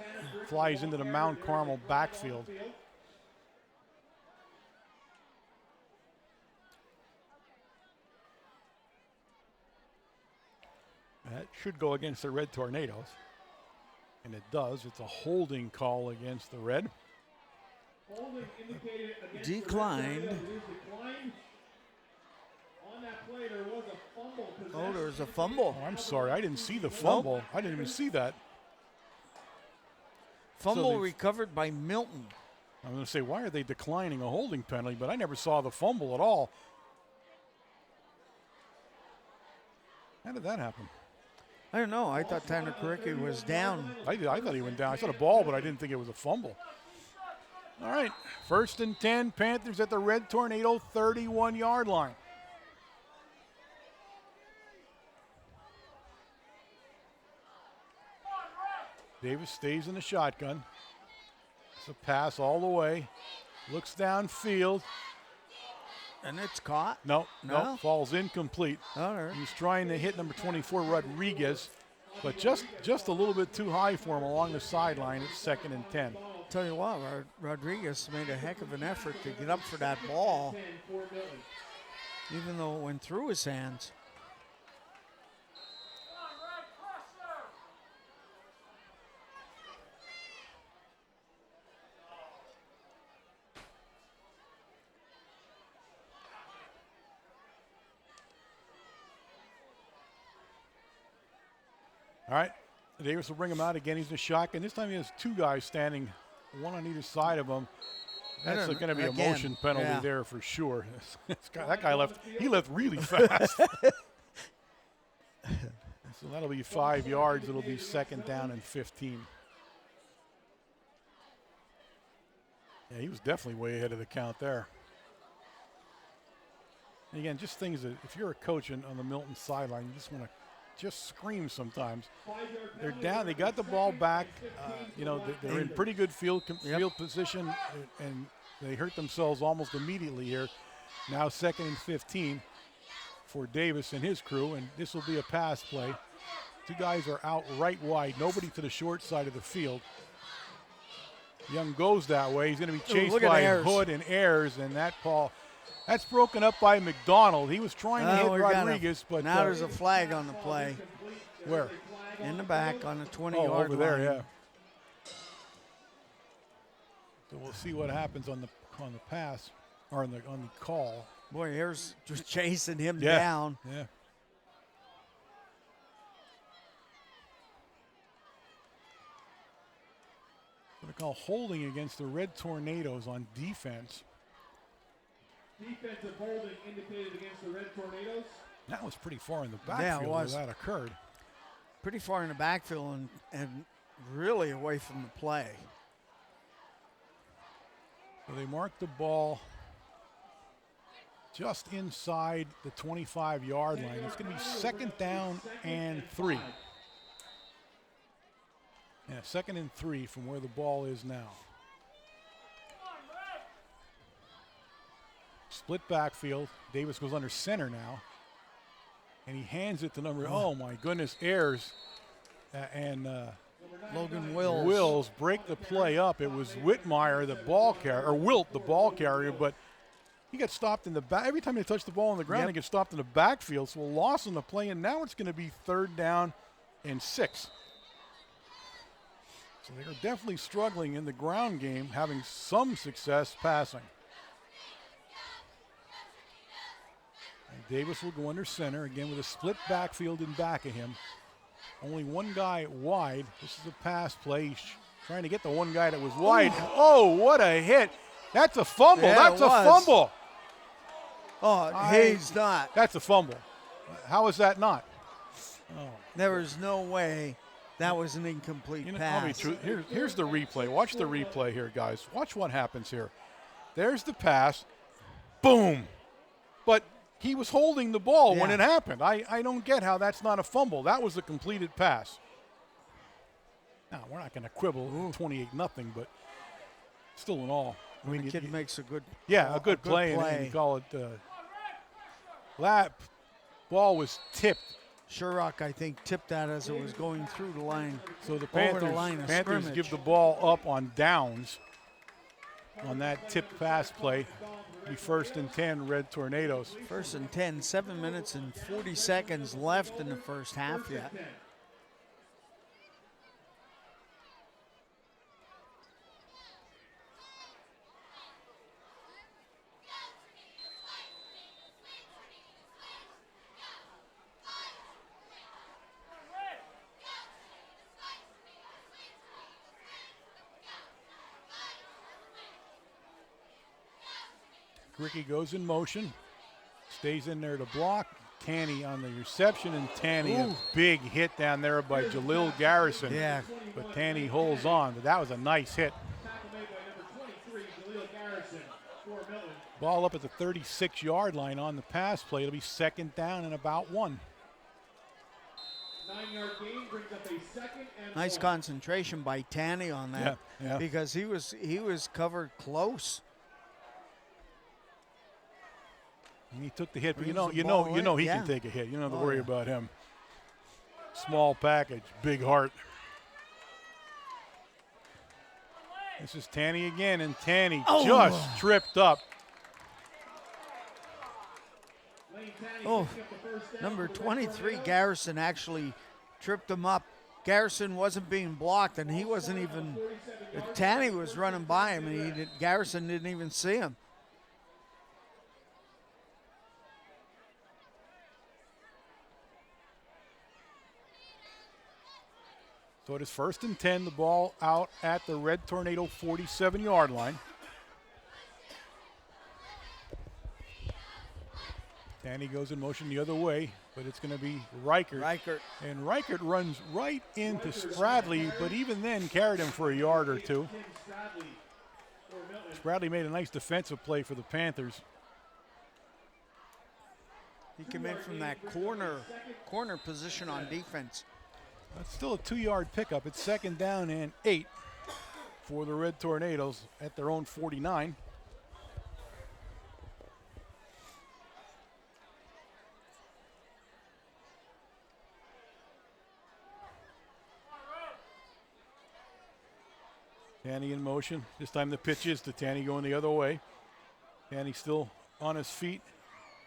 flies into the Mount Carmel backfield. That should go against the Red Tornadoes, and it does. It's a holding call against the Red. Declined. Oh, there was a fumble. Oh, I'm sorry, I didn't see the fumble. Nope. I didn't even see that. Fumble recovered by Milton. I'm going to say, why are they declining a holding penalty? But I never saw the fumble at all. How did that happen? I don't know. I thought Tanner Karicki was down. I thought he went down. I saw the ball, but I didn't think it was a fumble. All right, 1st and 10, Panthers at the Red Tornado 31-yard line. Davis stays in the shotgun. It's a pass all the way. Looks downfield. And it's caught? No, falls incomplete. All right. He's trying to hit number 24, Rodriguez, but just a little bit too high for him along the sideline. It's 2nd and 10. Tell you what, Rodriguez made a heck of an effort to get up for that ball, even though it went through his hands. All right, Davis will bring him out again. He's in a shotgun. This time he has 2 guys standing, 1 on either side of him. That's going to be a Again, motion penalty yeah. there for sure. That guy left. He left really fast. So that'll be 5 yards. It'll be 2nd down and 15. Yeah, he was definitely way ahead of the count there. And again, just things that if you're a coach on the Milton sideline, you just want to just scream sometimes. They're down. They got the ball back. They're in pretty good field position, and they hurt themselves almost immediately here. Now 2nd and 15 for Davis and his crew, and this will be a pass play. 2 guys are out right wide. Nobody to the short side of the field. Young goes that way. He's going to be chased by Hood and Ayers, and that's broken up by McDonald. He was trying to hit Rodriguez, but now there's a flag on the play. Where? In the back on the 20-yard line. Over there, yeah. So we'll see what happens on the pass or on the call. Boy, Ayers just chasing him down. Yeah. What they call holding against the Red Tornadoes on defense. Defensive holding indicated against the Red Tornadoes. That was pretty far in the backfield where that occurred. Pretty far in the backfield and really away from the play. So they marked the ball just inside the 25-yard line. It's going to be 2nd down and 3. Yeah, 2nd and 3 from where the ball is now. Split backfield. Davis goes under center now. And he hands it to oh my goodness, Ayers and Logan Wills break the play up. It was Whitmire, the ball carrier, or Wilt, the ball carrier, but he got stopped in the back. Every time they touch the ball on the ground, they get stopped in the backfield. So a loss on the play, and now it's going to be 3rd down and 6. So they're definitely struggling in the ground game, having some success passing. And Davis will go under center, again with a split backfield in back of him. Only one guy wide. This is a pass play. He's trying to get the one guy that was wide. Oh, what a hit. That's a fumble. Yeah, That's a fumble. Oh, he's not. That's a fumble. How is that not? Oh. There was no way that was an incomplete pass. Here's the replay. Watch the replay here, guys. Watch what happens here. There's the pass. Boom. But he was holding the ball when it happened. I don't get how that's not a fumble. That was a completed pass. Now, we're not going to quibble 28-0, but still in all. The kid makes a good a good play. And you call it ball was tipped. Sherrock, I think, tipped that as it was going through the line. So the Panthers give the ball up on downs on that tipped pass play. Be 1st and 10, Red Tornadoes. 1st and 10, 7 minutes and 40 seconds left in the first half yet. Ricky goes in motion, stays in there to block. Tanny on the reception, and Tanny a big hit down there by Jalil Garrison. Yeah. But Tanny holds on. But that was a nice hit. Ball up at the 36-yard line on the pass play. It'll be 2nd down and about 1. 9-yard gain brings up a 2nd and nice 1. Concentration by Tanny on that because he was covered close. And he took the hit, but you know he can take a hit. You don't have to worry about him. Small package, big heart. This is Tanny again, and Tanny just tripped up. Oh, number 23, Garrison, actually tripped him up. Garrison wasn't being blocked, and he wasn't even – Tanny was running by him, and Garrison didn't even see him. So it is 1st and 10, the ball out at the Red Tornado 47-yard line. Tanny goes in motion the other way, but it's going to be Reichert. And Reichert runs right into Spradley, but even then carried him for a yard or two. Spradley made a nice defensive play for the Panthers. He came in from that corner position on defense. That's still a 2-yard pickup. It's 2nd down and 8 for the Red Tornadoes at their own 49. Tanny in motion. This time the pitch is to Tanny going the other way. Tanny still on his feet.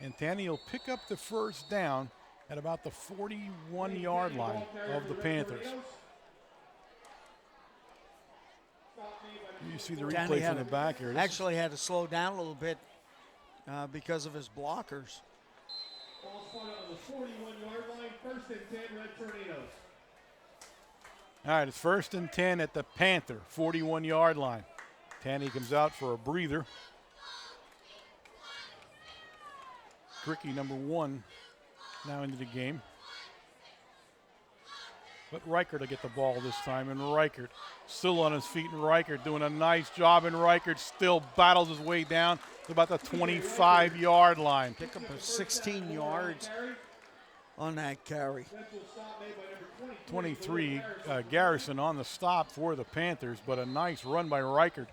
And Tanny will pick up the first down at about the 41-yard line of the Panthers. You see the replay from the back here. Actually had to slow down a little bit because of his blockers. Ball spotted on the 41-yard line, 1st and 10, Red Tornadoes. All right, it's 1st and 10 at the Panther 41-yard line. Tanny comes out for a breather. Cricky, number 1, now into the game. But Reichert will get the ball this time, and Reichert still on his feet, and Reichert doing a nice job, and Reichert still battles his way down to about the 25-yard line. Pick up 16 yards on that carry. 23, Garrison on the stop for the Panthers, but a nice run by Reichert.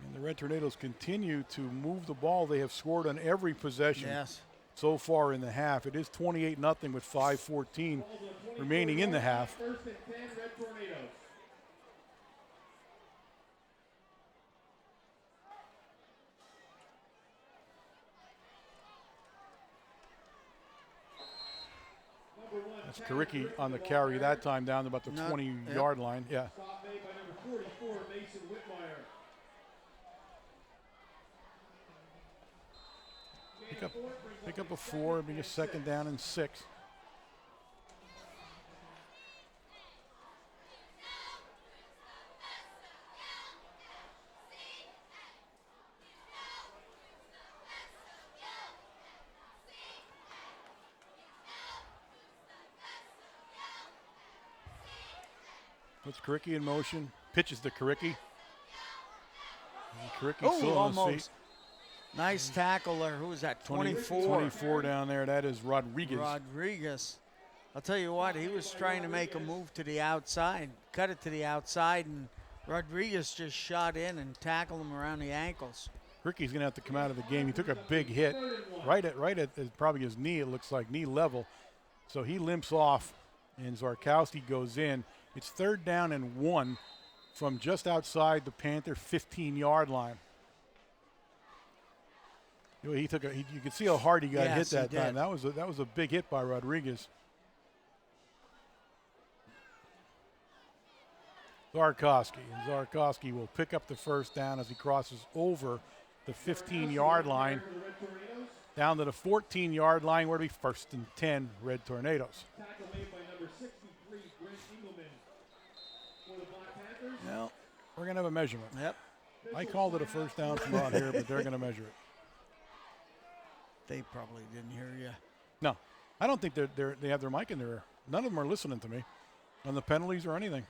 And the Red Tornadoes continue to move the ball. They have scored on every possession so far in the half. It is 28-0 with 5:14 remaining in the half. 1st and 10, Red Tornadoes. That's Karicki on the carry that time down to about the 20-yard line. Yeah. Stop made by number 44, Mason Whitmire. Pick up a 4, being a 2nd down and 6. Puts Karicki in motion, pitches to Karicki. Karicki still on his feet. Nice tackle there. Who was that? 24. 24 down there. That is Rodriguez. I'll tell you what, he was trying to make a move to the outside, cut it to the outside, and Rodriguez just shot in and tackled him around the ankles. Ricky's going to have to come out of the game. He took a big hit right at probably his knee, it looks like, knee level. So he limps off, and Zarkowski goes in. It's 3rd down and 1 from just outside the Panther 15-yard line. He took you could see how hard he got hit that time. That was a big hit by Rodriguez. Zarkowski will pick up the first down as he crosses over the 15-yard line down to the 14-yard line where it'll be 1st and 10 Red Tornadoes. Tackle made by number 63, Brent Engelman. For the Black Panthers. Now, we're going to have a measurement. Yep. I called it a first down from out here, but they're going to measure it. They probably didn't hear you. No, I don't think they have their mic in their ear. None of them are listening to me on the penalties or anything.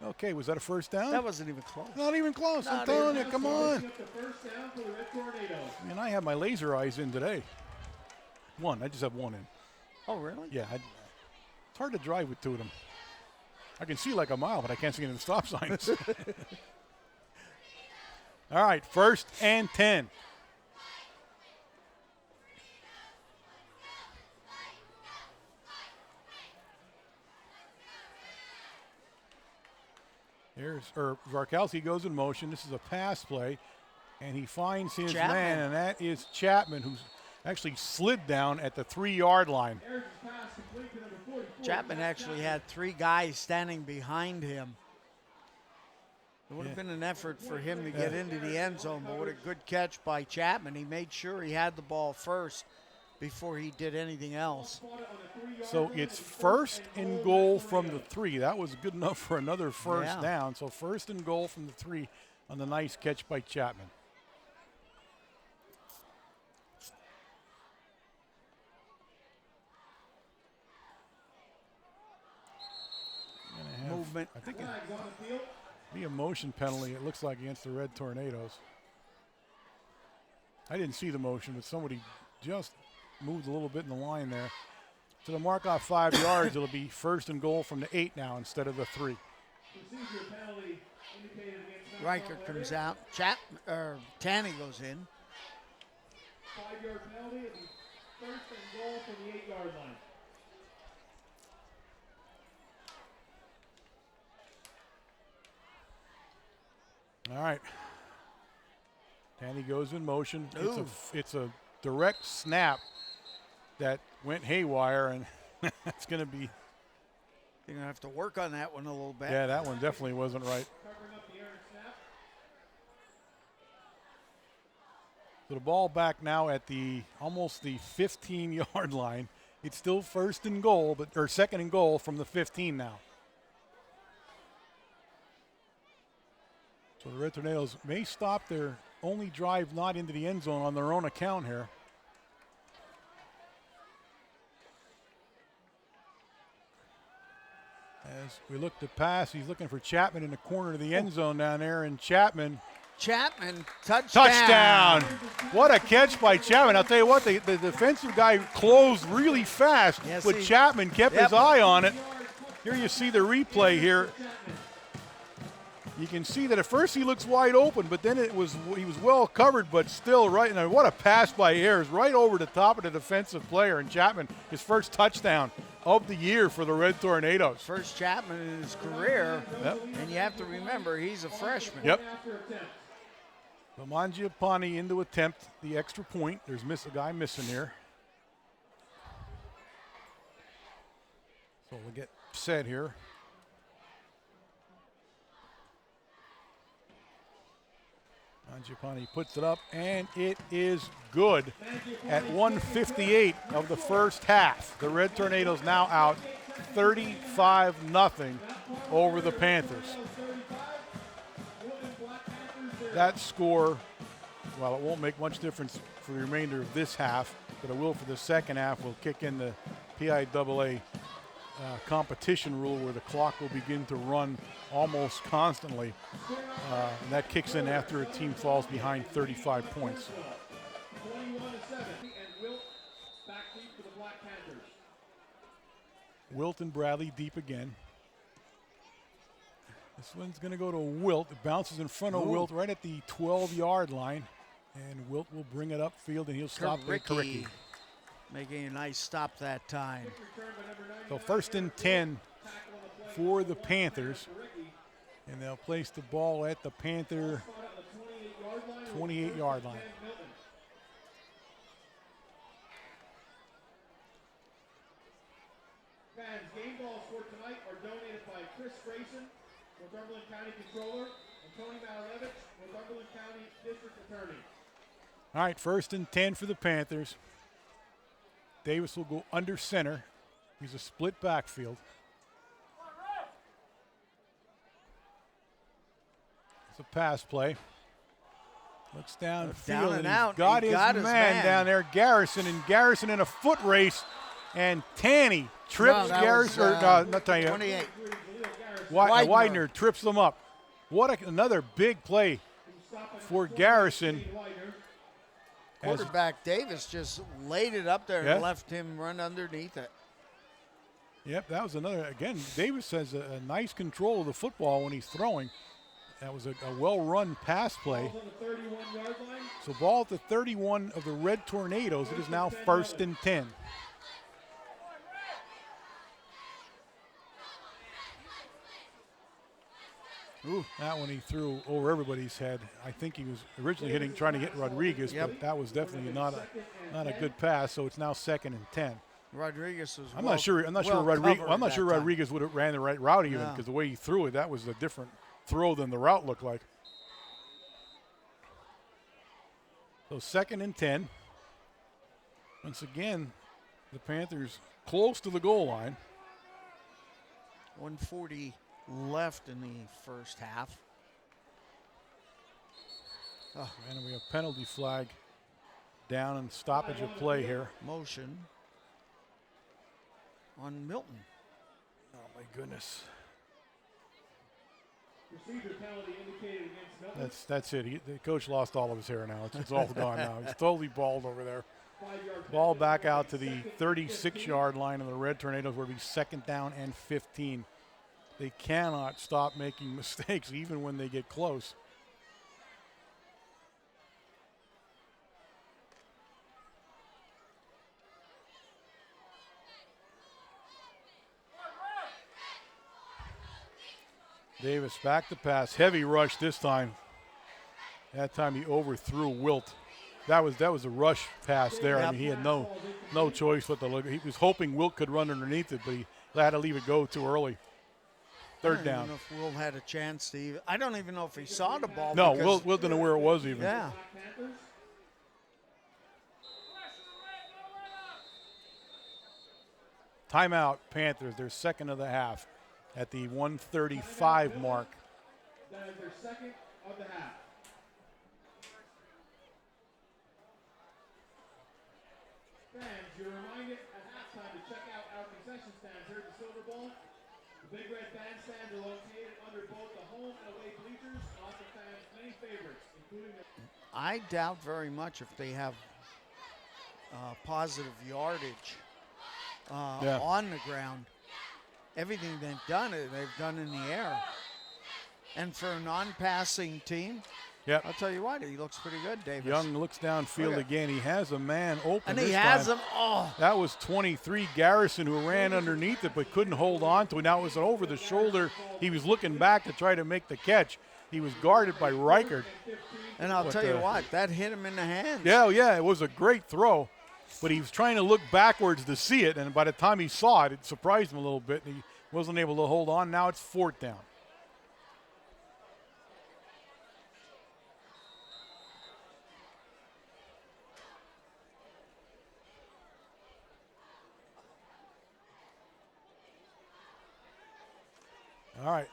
Okay, was that a first down? That wasn't even close. Not even close. I'm telling you, come on. The first down for the Red Tornadoes. Man, I have my laser eyes in today. I just have one in. Oh, really? Yeah, it's hard to drive with 2 of them. I can see like a mile, but I can't see any of the stop signs. All right, 1st and 10. Zarkowski goes in motion. This is a pass play, and he finds his man, and that is Chapman, who's actually slid down at the 3-yard line. Chapman actually had 3 guys standing behind him. It would have been an effort for him to get into the end zone, but what a good catch by Chapman. He made sure he had the ball first before he did anything else. So it's 1st and goal from the 3. That was good enough for another first down. So 1st and goal from the 3 on the nice catch by Chapman. movement. I think Flags on the field. it'd be a motion penalty, it looks like, against the Red Tornadoes. I didn't see the motion, but somebody just moved a little bit in the line there. So to mark off 5 yards, it'll be 1st and goal from the 8 now instead of the 3. Procedure penalty indicated against Mount Riker Carmel comes area. out. Tanny goes in. 5-yard penalty. It'll be 1st and goal from the 8-yard line. All right. Tanny goes in motion. Ooh. It's a direct snap that went haywire, and it's going to be, You're going to have to work on that one a little bit. yeah, that one definitely wasn't right. Covering up the air and snap. So the ball back now at almost the 15-yard line. It's still 1st and goal, or 2nd and goal from the 15 now. So the Red Tornadoes may stop their only drive not into the end zone on their own account here. As we look to pass, he's looking for Chapman in the corner of the end zone down there, and Chapman, Touchdown. What a catch by Chapman. I'll tell you what, the defensive guy closed really fast, Yes, but he- Chapman kept his eye on it. Here you see the replay here. You can see that at first he looks wide open, but then he was well covered, but still right. And what a pass by Ayers, right over the top of the defensive player. And Chapman, his first touchdown of the year for the Red Tornadoes. First Chapman in his career. Yep. And you have to remember, he's a freshman. Yep. So Mangiapane in to attempt the extra point. There's a guy missing here. So we'll get set here. Mangiapane puts it up, and it is good at 1:58 of the first half. The Red Tornadoes now out 35-0 over the Panthers. That score, well, it won't make much difference for the remainder of this half, but it will for the second half. We'll kick in the PIAA competition rule where the clock will begin to run almost constantly. And that kicks in after a team falls behind 35 points. 21-7, and Wilt back deep for the Black Panthers. Wilt and Bradley deep again. This one's going to go to Wilt. It bounces in front of Wilt right at the 12-yard line. And Wilt will bring it upfield, and he'll stop there. Karicki making a nice stop that time. So 1st and 10 for the Panthers. And they'll place the ball at the Panther 28-yard line. Fans, game balls for tonight are donated by Chris Grayson, Northumberland County Controller, and Tony Malevich, Northumberland County District Attorney. All right, 1st and 10 for the Panthers. Davis will go under center. He's a split backfield. It's a pass play. Looks downfield, Down and out. Got He his got his man. down there, Garrison, and Garrison in a foot race. And Tanny trips No, that Garrison, was, not Tanny, 28. Widener trips them up. What another big play for Garrison. Quarterback Davis just laid it up there Yeah. and left him run underneath it. Yep, that was another. Again, Davis has a nice control of the football when he's throwing. That was a well-run pass play. On the 31-yard line. So ball at the 31 of the Red Tornadoes. It is now 1st and 10. Ooh, that one he threw over everybody's head. I think he was originally trying to hit Rodriguez, Yep. but that was definitely not a good pass. So it's now 2nd and 10. Rodriguez was I'm not sure Rodriguez would have ran the right route even, No. because the way he threw it, that was a different throw than the route looked like. So 2nd and 10. Once again, the Panthers close to the goal line. 140 left in the first half. And we have penalty flag down and stoppage of play here. Motion on Milton. Oh my goodness. Procedure penalty indicated against Milton. That's it. The coach lost all of his hair now. It's all gone now. He's totally bald over there. 5-yard Ball penalty back will out be to the second and 36-yard line of the Red Tornadoes, where it'll be 2nd down and 15. They cannot stop making mistakes even when they get close. Davis back to pass. Heavy rush this time. That time he overthrew Wilt. That was a rush pass there. I mean, he had no choice but to look. He was hoping Wilt could run underneath it, but he had to leave it go too early. 3rd down. I don't even know if Wilt had a chance to even. I don't even know if he saw the ball. No, because- Wilt didn't know where it was even. Yeah. Black Panthers. Timeout, Panthers. Their 2nd of the half at the 1:35 mark. That is their 2nd of the half. Fans, you're reminded at halftime to check out our concession stands here at the Silver Bowl. The Big Red Bandstands are located under both the home and away bleachers and offer fans many favorites, including the I doubt very much if they have positive yardage on the ground. Everything they've done in the air. And for a non-passing team, Yep. I'll tell you what, he looks pretty good, Davis. Young looks downfield Look at- again. He has a man open and this he has time. him. Oh, That was 23 Garrison who ran underneath it but couldn't hold on to it. Now it was over the shoulder. He was looking back to try to make the catch. He was guarded by Reichert. and I'll But, tell you what, that hit him in the hands. Yeah, it was a great throw. But he was trying to look backwards to see it, and by the time he saw it, it surprised him a little bit. And he wasn't able to hold on. Now it's 4th down. All right.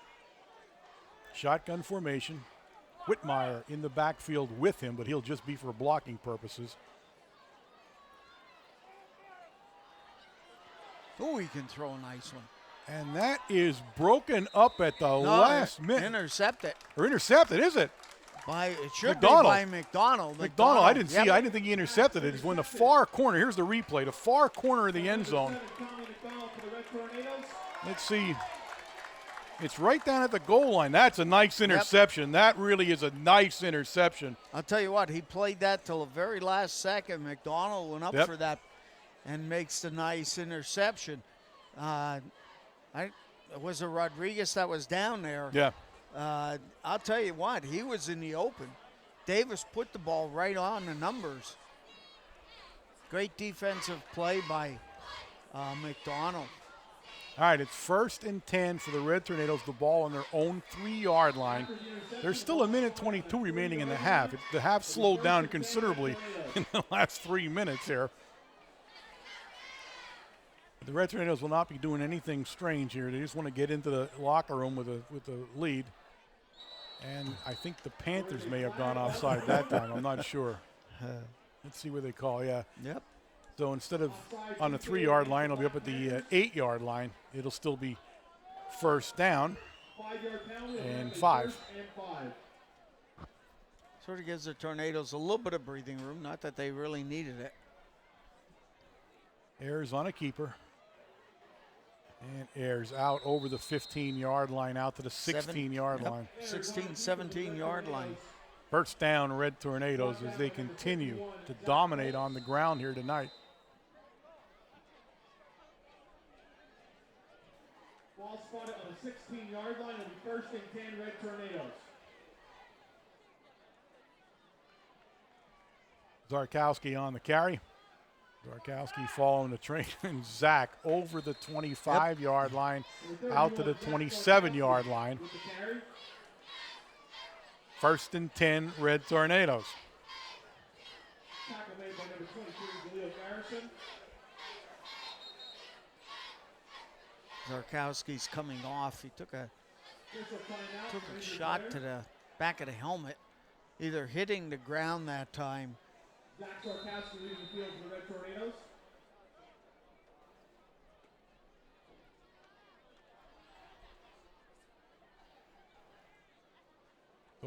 Shotgun formation. Whitmire in the backfield with him, but he'll just be for blocking purposes. Oh, he can throw a nice one. And that is broken up at the last minute. Intercepted. Or intercepted, is it? It should McDonald. be by McDonald. McDonald, I didn't see Yep. it. I didn't think he intercepted it. It's when the far corner, here's the replay, the far corner of the end zone. Let's see. It's right down at the goal line. That's a nice interception. That really is a nice interception. I'll tell you what, he played that till the very last second. McDonald went up Yep. for that and makes the nice interception. Was it Rodriguez that was down there? Yeah. I'll tell you what, he was in the open. Davis put the ball right on the numbers. Great defensive play by McDonald. All right, it's 1st and 10 for the Red Tornadoes, the ball on their own 3-yard line. There's still a minute 22 remaining in the half. The half slowed down considerably in the last 3 minutes here. The Red Tornadoes will not be doing anything strange here. They just want to get into the locker room with a lead. And I think the Panthers may have gone offside that time. I'm not sure. Let's see where they call. Yeah. Yep. So instead of on the 3-yard line, it'll be up at the 8-yard line. It'll still be 1st down 5-yard penalty and will be 5. 1st and 5. Sort of gives the Tornadoes a little bit of breathing room. Not that they really needed it. Ayers on a keeper. And Ayers out over the 15-yard line, out to the 16-yard line. 16, 17-yard line. 1st down, Red Tornadoes, as they continue to dominate on the ground here tonight. Ball spotted on the 16-yard line. It'll be 1st and 10 Red Tornadoes. Zarkowski on the carry. Zarkowski following the train, and Zach over the 25-yard line, out to the 27-yard line. With the carry. 1st and 10, Red Tornadoes. Tackle made by number 22, Galil Garrison. Zarkowski's coming off. He took a Official timeout. took a Injured shot player. to the back of the helmet, either hitting the ground that time. Zach Zarkowski leaving the field for the Red Tornadoes.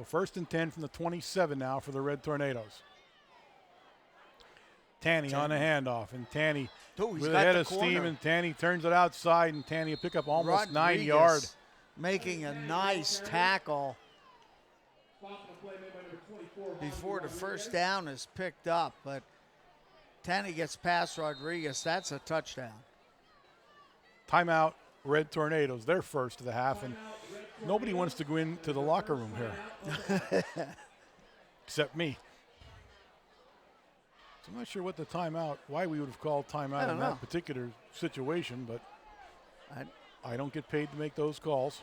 So 1st and 10 from the 27 now for the Red Tornadoes. Tanny on the handoff, and Tanny with a head of steam, and Tanny turns it outside, and Tanny will pick up almost Rodriguez 9 yards. Making a nice tackle before the first down is picked up, but Tanny gets past Rodriguez. That's a touchdown. Timeout, Red Tornadoes. They're first of the half, and nobody wants to go into the locker room here except me. So I'm not sure what the timeout, why we would have called timeout in that particular situation, but I don't get paid to make those calls.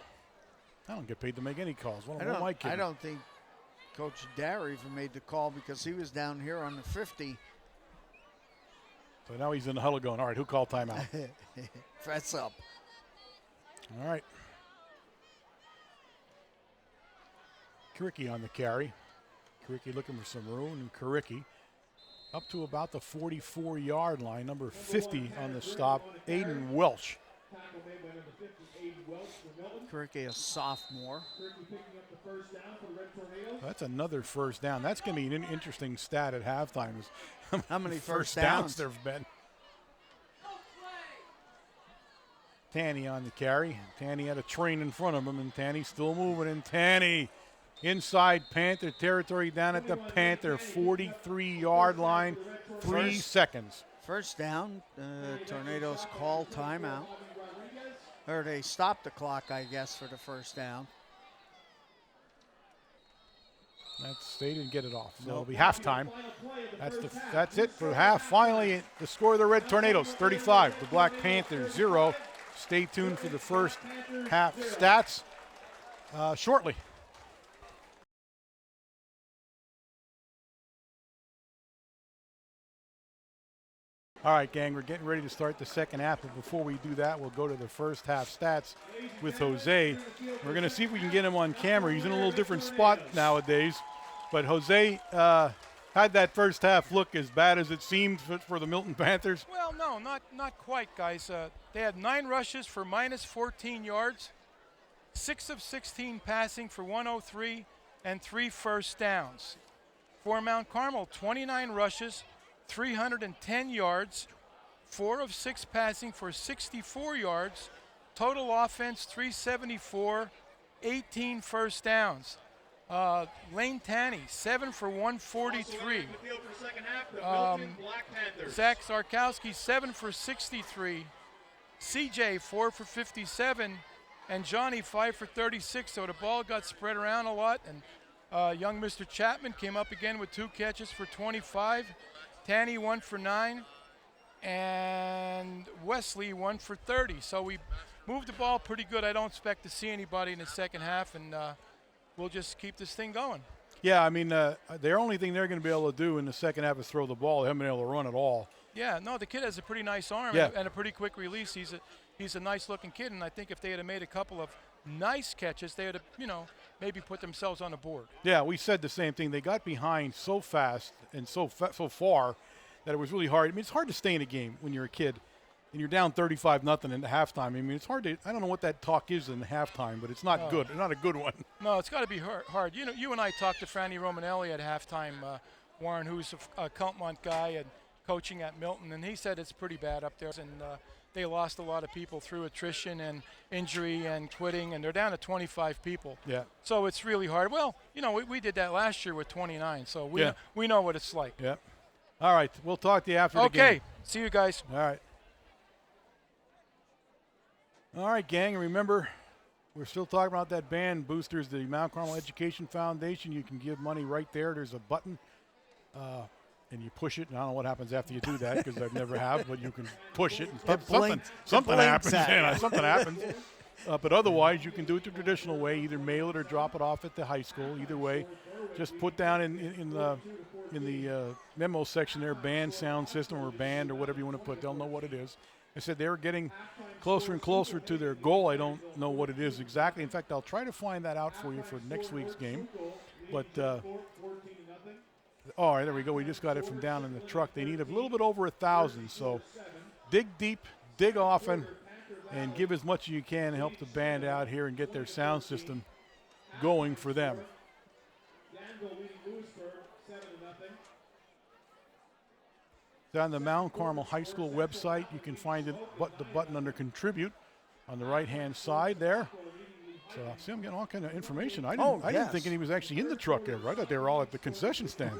I don't get paid to make any calls. What am I kidding? I don't think Coach Dare even made the call because he was down here on the 50. So now he's in the huddle going, all right, who called timeout? Fess up. All right. Karicki on the carry. Karicki looking for some room, and Karicki up to about the 44-yard line. Number 50 on the stop, Aiden Welch. Karicki, a sophomore. That's another first down. That's going to be an interesting stat at halftime. Is how many first downs there have been. Tanny on the carry. Tanny had a train in front of him, and Tanny's still moving. And Tanny inside Panther territory down at the Panther 43-yard line. 3 seconds. First down. Tornadoes call timeout. Or they stopped the clock, I guess, for the first down. They didn't get it off. So it'll be halftime. That's it for half. Finally, the score of the Red Tornadoes, 35. The Black Panthers, 0. Stay tuned for the first half stats shortly. All right, gang, we're getting ready to start the second half, but before we do that, we'll go to the first half stats with Jose. We're going to see if we can get him on camera. He's in a little different spot nowadays, but Jose had that first half look as bad as it seemed for the Milton Panthers. Well, no, not quite, guys. They had 9 rushes for minus 14 yards, 6 of 16 passing for 103, and 3 first downs. For Mount Carmel, 29 rushes, 310 yards, 4 of 6 passing for 64 yards, total offense 374, 18 first downs. Lane Tanny, 7 for 143. Zach Zarkowski, 7 for 63. CJ, 4 for 57. And Johnny, 5 for 36. So the ball got spread around a lot. And young Mr. Chapman came up again with 2 catches for 25. Tanny, 1 for 9. And Wesley, 1 for 30. So we moved the ball pretty good. I don't expect to see anybody in the second half. And we'll just keep this thing going. Yeah, I mean, the only thing they're going to be able to do in the second half is throw the ball. They haven't been able to run at all. Yeah, no, the kid has a pretty nice arm and a pretty quick release. He's a nice-looking kid, and I think if they had made a couple of nice catches, they would have, maybe put themselves on the board. Yeah, we said the same thing. They got behind so fast and so far that it was really hard. I mean, it's hard to stay in a game when you're a kid and you're down 35-0 in the halftime. I mean, it's hard to – I don't know what that talk is in the halftime, but it's not good. It's not a good one. No, it's got to be hard. You and I talked to Franny Romanelli at halftime, Warren, who's a Coutmont guy and coaching at Milton, and he said it's pretty bad up there. And they lost a lot of people through attrition and injury and quitting, and they're down to 25 people. Yeah. So it's really hard. Well, we did that last year with 29, so we know what it's like. Yeah. All right. We'll talk to you after the game. Okay. See you guys. All right. All right, gang. Remember, we're still talking about that band boosters, the Mount Carmel Education Foundation. You can give money right there. There's a button, and you push it. And I don't know what happens after you do that because I've never have, but you can push it and something happens. Something happens. But otherwise, you can do it the traditional way, either mail it or drop it off at the high school. Either way, just put down in the memo section there, band sound system or band or whatever you want to put. They'll know what it is. I said they were getting closer and closer to their goal. I don't know what it is exactly. In fact, I'll try to find that out for you for next week's game. But, all right, there we go. We just got it from down in the truck. They need a little bit over 1,000. So dig deep, dig often, and give as much as you can to help the band out here and get their sound system going for them. It's on the Mount Carmel High School website. You can find it, the button under Contribute on the right-hand side there. So, see, I'm getting all kind of information. I didn't think he was actually in the truck ever. I thought they were all at the concession stand.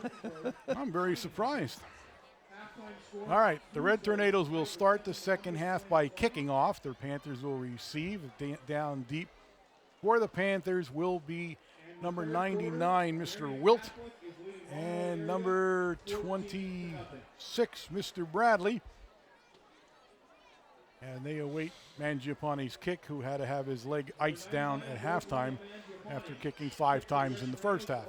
I'm very surprised. All right, the Red Tornadoes will start the second half by kicking off. The Panthers will receive down deep. For the Panthers will be number 99, Mr. Wilt, and number 26, Mr. Bradley. And they await Mangiapane's kick, who had to have his leg iced down at halftime after kicking 5 times in the first half.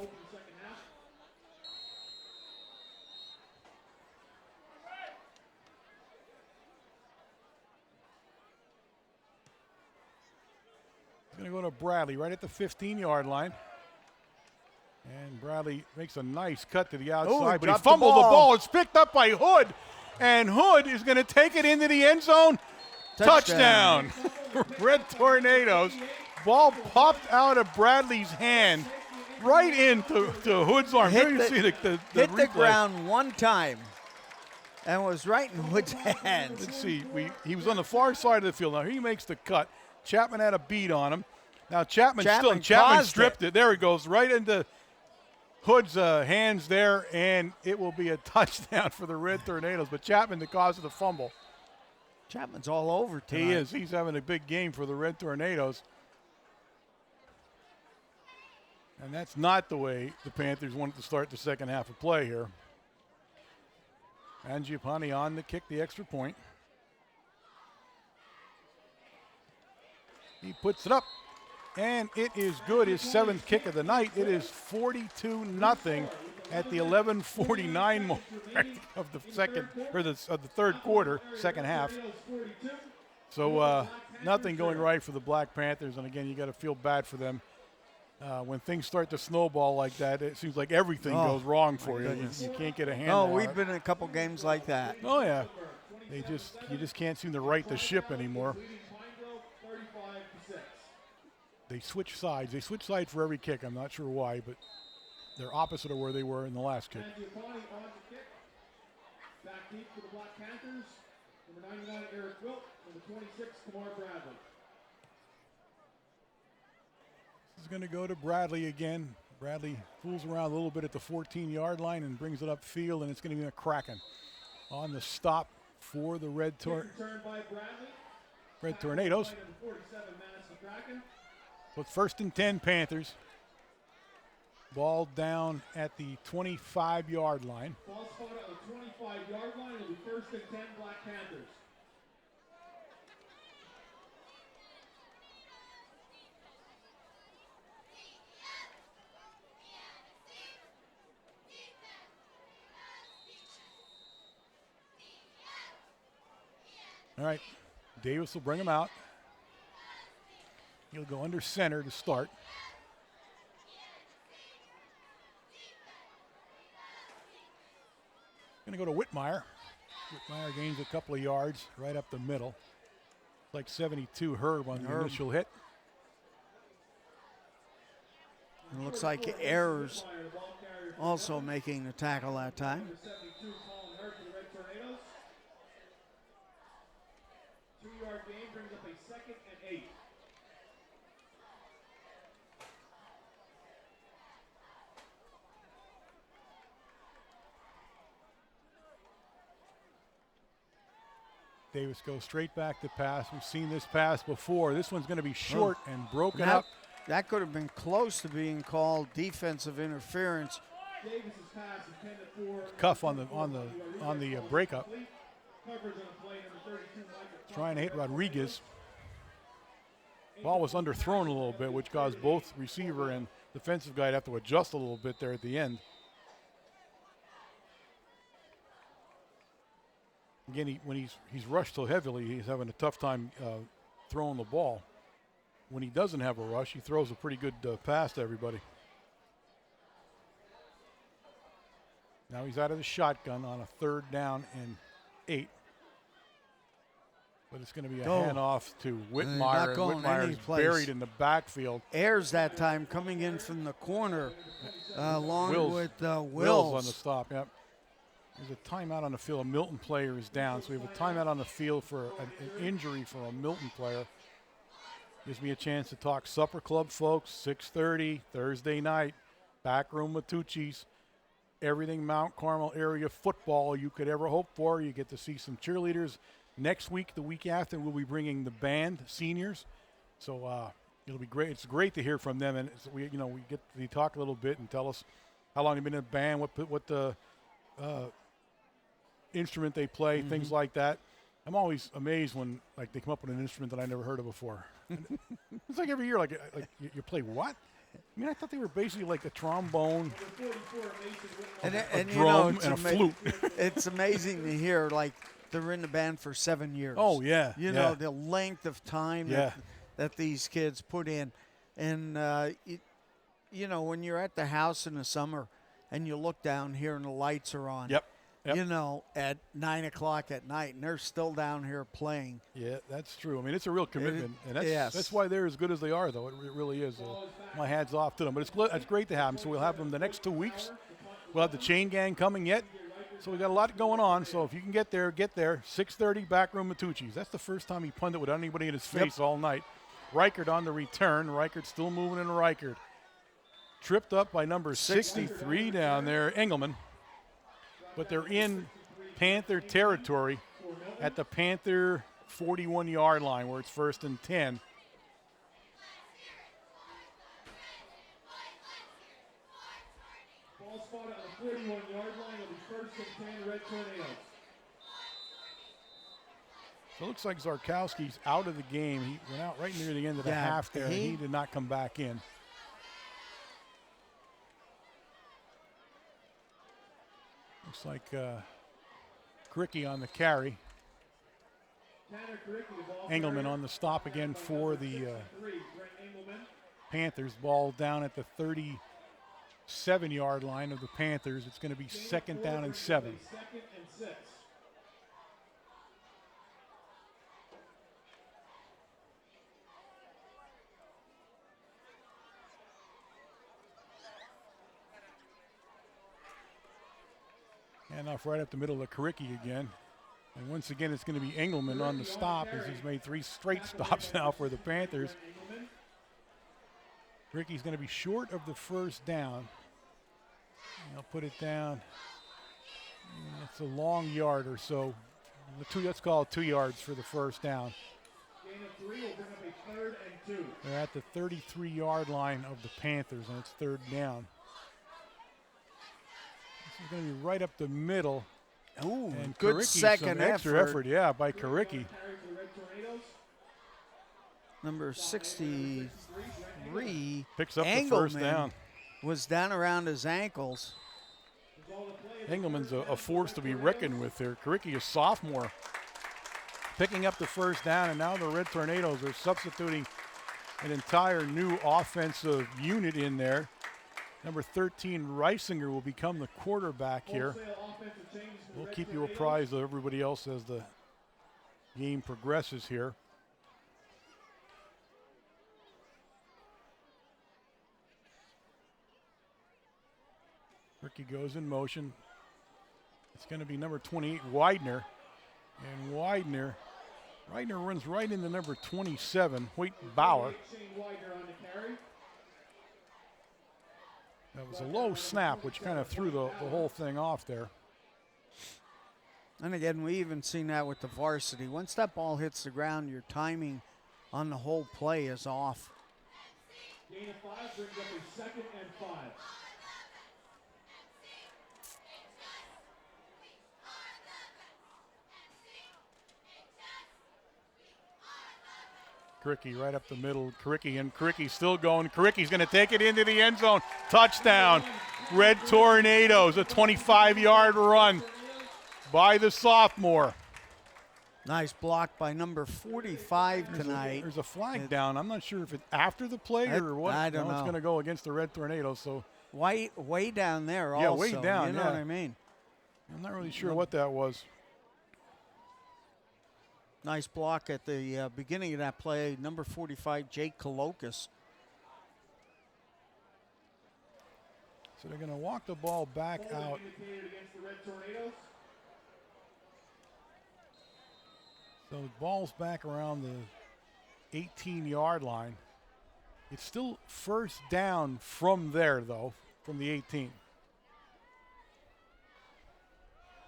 Going to go to Bradley right at the 15-yard line. And Bradley makes a nice cut to the outside, but he fumbled the ball. It's picked up by Hood, and Hood is going to take it into the end zone. Touchdown. Red Tornadoes. Ball popped out of Bradley's hand right into Hood's arm. Hit the ground one time and was right in Hood's hands. Let's see. He was on the far side of the field. Now he makes the cut. Chapman had a beat on him. Now Chapman stripped it. There he goes, right into Hood's hands there, and it will be a touchdown for the Red Tornadoes. But Chapman, the cause of the fumble. Chapman's all over tonight. He is. He's having a big game for the Red Tornadoes. And that's not the way the Panthers wanted to start the second half of play here. Mangiapane on the kick, the extra point. He puts it up, and it is good. His 7th kick of the night. It is 42-0 at the 11:49 mark of the third quarter, second half. So nothing going right for the Black Panthers, and again, you got to feel bad for them. When things start to snowball like that, it seems like everything goes wrong for you. You can't get a handle on it. We've been in a couple games like that. Oh yeah, you just can't seem to right the ship anymore. They switch sides. They switch sides for every kick. I'm not sure why, but they're opposite of where they were in the last kick. Back deep for the Black Panthers. Number 99, Eric Wilt. Number 26, Kamar Bradley. This is going to go to Bradley again. Bradley fools around a little bit at the 14-yard line and brings it upfield, and it's going to be a Kraken on the stop for the Red Tornadoes. So it's 1st and 10 Panthers. Ball down at the 25-yard line. Ball spotted at the 25-yard line. It'll be 1st and 10 Black Panthers. All right, Davis will bring him out. He'll go under center to start. Going to go to Whitmire. Whitmire gains a couple of yards right up the middle. Like 72 Herb on the initial hit. It looks like Ayers also making the tackle that time. 2-yard gain brings up a 2nd and 8. Davis goes straight back to pass. We've seen this pass before. This one's going to be short and broken up. That could have been close to being called defensive interference. Davis's pass intended for cuff on the breakup. Trying to hit Rodriguez. Ball was underthrown a little bit, which caused both receiver and defensive guy to have to adjust a little bit there at the end. Again, when he's rushed so heavily, he's having a tough time throwing the ball. When he doesn't have a rush, he throws a pretty good pass to everybody. Now he's out of the shotgun on a 3rd down and 8. But it's going to be a handoff to Whitmire. Not going Whitmire's buried in the backfield. Ayers that time coming in from the corner along with Wills. Wills on the stop, yep. There's a timeout on the field. A Milton player is down. So we have a timeout on the field for an injury for a Milton player. Gives me a chance to talk Supper Club, folks. 6:30 Thursday night. Backroom Matucci's. Everything Mount Carmel area football you could ever hope for. You get to see some cheerleaders. Next week, the week after, we'll be bringing the band, seniors. So it'll be great. It's great to hear from them, and we get to talk a little bit and tell us how long they've been in the band, what the instrument they play, things like that. I'm always amazed when they come up with an instrument that I never heard of before. It's like every year, you play what? I mean, I thought they were basically like a trombone, a drum, and a flute. It's amazing to hear they're in the band for 7 years. Oh, yeah. You know, the length of time that these kids put in. And, when you're at the house in the summer and you look down here and the lights are on, at 9 o'clock at night, and they're still down here playing. Yeah, that's true. I mean, it's a real commitment. And that's why they're as good as they are, though. It really is. My hat's off to them. But it's great to have them. So we'll have them the next 2 weeks. We'll have the chain gang coming yet. So we got a lot going on. So if you can get there, get there. 6:30, Backroom Matucci's. That's the first time he punted without anybody in his face all night. Reichert on the return. Reichert still moving in Reichert. Tripped up by number 63 down there, Engelman. But they're in Panther territory at the Panther 41-yard line where it's 1st and 10. Ball spotted on the 41-yard line of the 1st and 10 Red Tornadoes. So it looks like Zarkowski's out of the game. He went out right near the end of the half there, and he did not come back in. Looks like Cricky on the carry. Engelman on the stop again for the Panthers. Ball down at the 37-yard line of the Panthers. It's going to be 2nd down and 7. And off right up the middle of Karicki again. And once again, it's going to be Engelman on the stop as he's made 3 straight stops now for the Panthers. Ricky's going to be short of the 1st down. I'll put it down. It's a long yard or so. Let's call it 2 yards for the 1st down. Gain of 3 will bring up a 3rd and 2. They're at the 33-yard line of the Panthers, and it's 3rd down. This is going to be right up the middle. Ooh, and good Karicki, second extra effort, by Karicki. Number 63. Picks up Engelman the 1st down. Was down around his ankles. Engelman's a force to be reckoned with there. Karicki, a sophomore, picking up the 1st down, and now the Red Tornadoes are substituting an entire new offensive unit in there. Number 13, Reisinger, will become the quarterback here. We'll keep you apprised of everybody else as the game progresses here. Ricky goes in motion. It's going to be number 28, Widener. And Widener runs right into number 27, Hoyt Bauer. That was a low snap, which kind of threw the whole thing off there. And again, we even seen that with the varsity. Once that ball hits the ground, your timing on the whole play is off. Gain of 5 brings up a 2nd and 5. Karicki right up the middle. Karicki still going. Karicki's going to take it into the end zone. Touchdown. Red Tornadoes, a 25-yard run by the sophomore. Nice block by number 45 tonight. There's a flag down. I'm not sure if it's after the play or what. I don't know. It's going to go against the Red Tornadoes. So way down there also. Yeah, way down. You know what I mean? I'm not really sure what that was. Nice block at the beginning of that play. Number 45, Jake Kolokas. So they're going to walk the ball back out. So the ball's back around the 18-yard line. It's still first down from there, though, from the 18.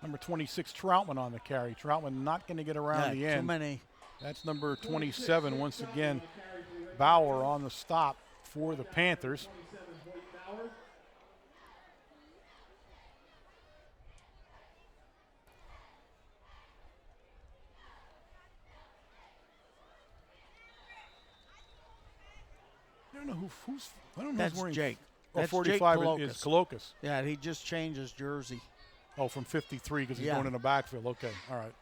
Number 26, Troutman on the carry. Troutman not going to get around the end. Too many. That's number 27. Once again, Bauer on the stop for the Panthers. I don't know who's That's wearing Jake. Oh, That's 45 Jake is Kolokas. Yeah, he just changed his jersey. Oh, from 53 because he's going in the backfield. Okay, all right.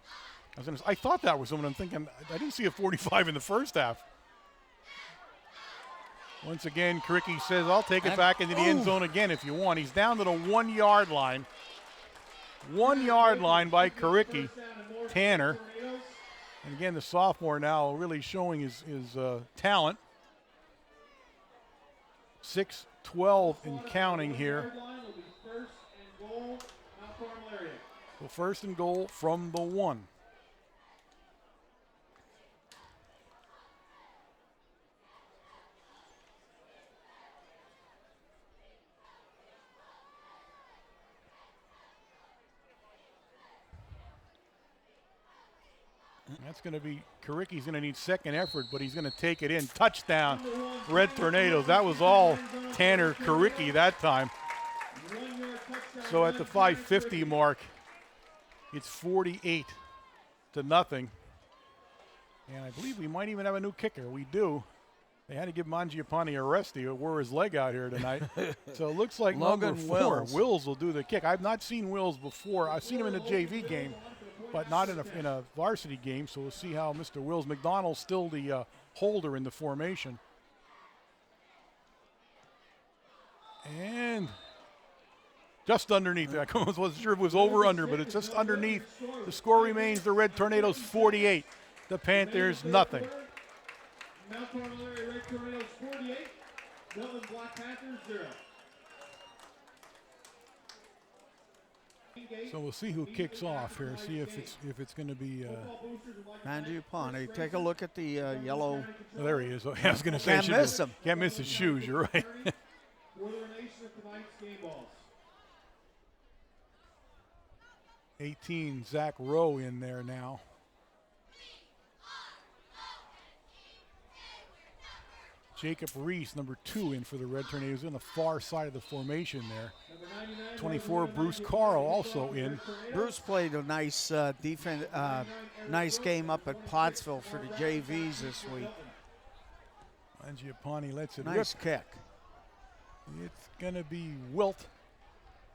I thought that was someone. I'm thinking I didn't see a 45 in the first half. Once again, Karicki says, I'll take it back into the end zone again if you want. He's down to the 1 yard line. 1 yard line by Karicki. Tanner. And again, the sophomore now really showing his talent. 6-12 and counting here. So first and goal from the 1. That's going to be, Karicki's going to need second effort, but he's going to take it in. Touchdown, Red Tornadoes. That was all Tanner Karicki that time. So at the 5:50 mark, it's 48-0. And I believe we might even have a new kicker. We do. They had to give Mangiapane a rest. He wore his leg out here tonight. So it looks like number 4, Wills will do the kick. I've not seen Wills before. I've seen him in a JV game, but not in a varsity game. So we'll see how Mr. Wills. McDonald's still the holder in the formation. And just underneath that. I wasn't sure if it was over or under, but it's just underneath. The score remains the Red Tornadoes 48, the Panthers nothing. Mount Carmel Area Red Tornadoes 48, Milton Black Panthers 0. So we'll see who kicks off here. See if it's going to be Mangiapane. Take a look at the yellow. Oh, there he is. Oh, I was going to say can't miss him. Can't miss his shoes. You're right. For the nation of tonight's game balls. 18, Zach Rowe in there now. Jacob Reese, number 2, in for the Red Tornadoes on the far side of the formation there. 24, Bruce Carl also in. Bruce played a nice nice game up at Pottsville for the JVs this week. Mangiapane lets it nice rip. kick. It's going to be Wilt.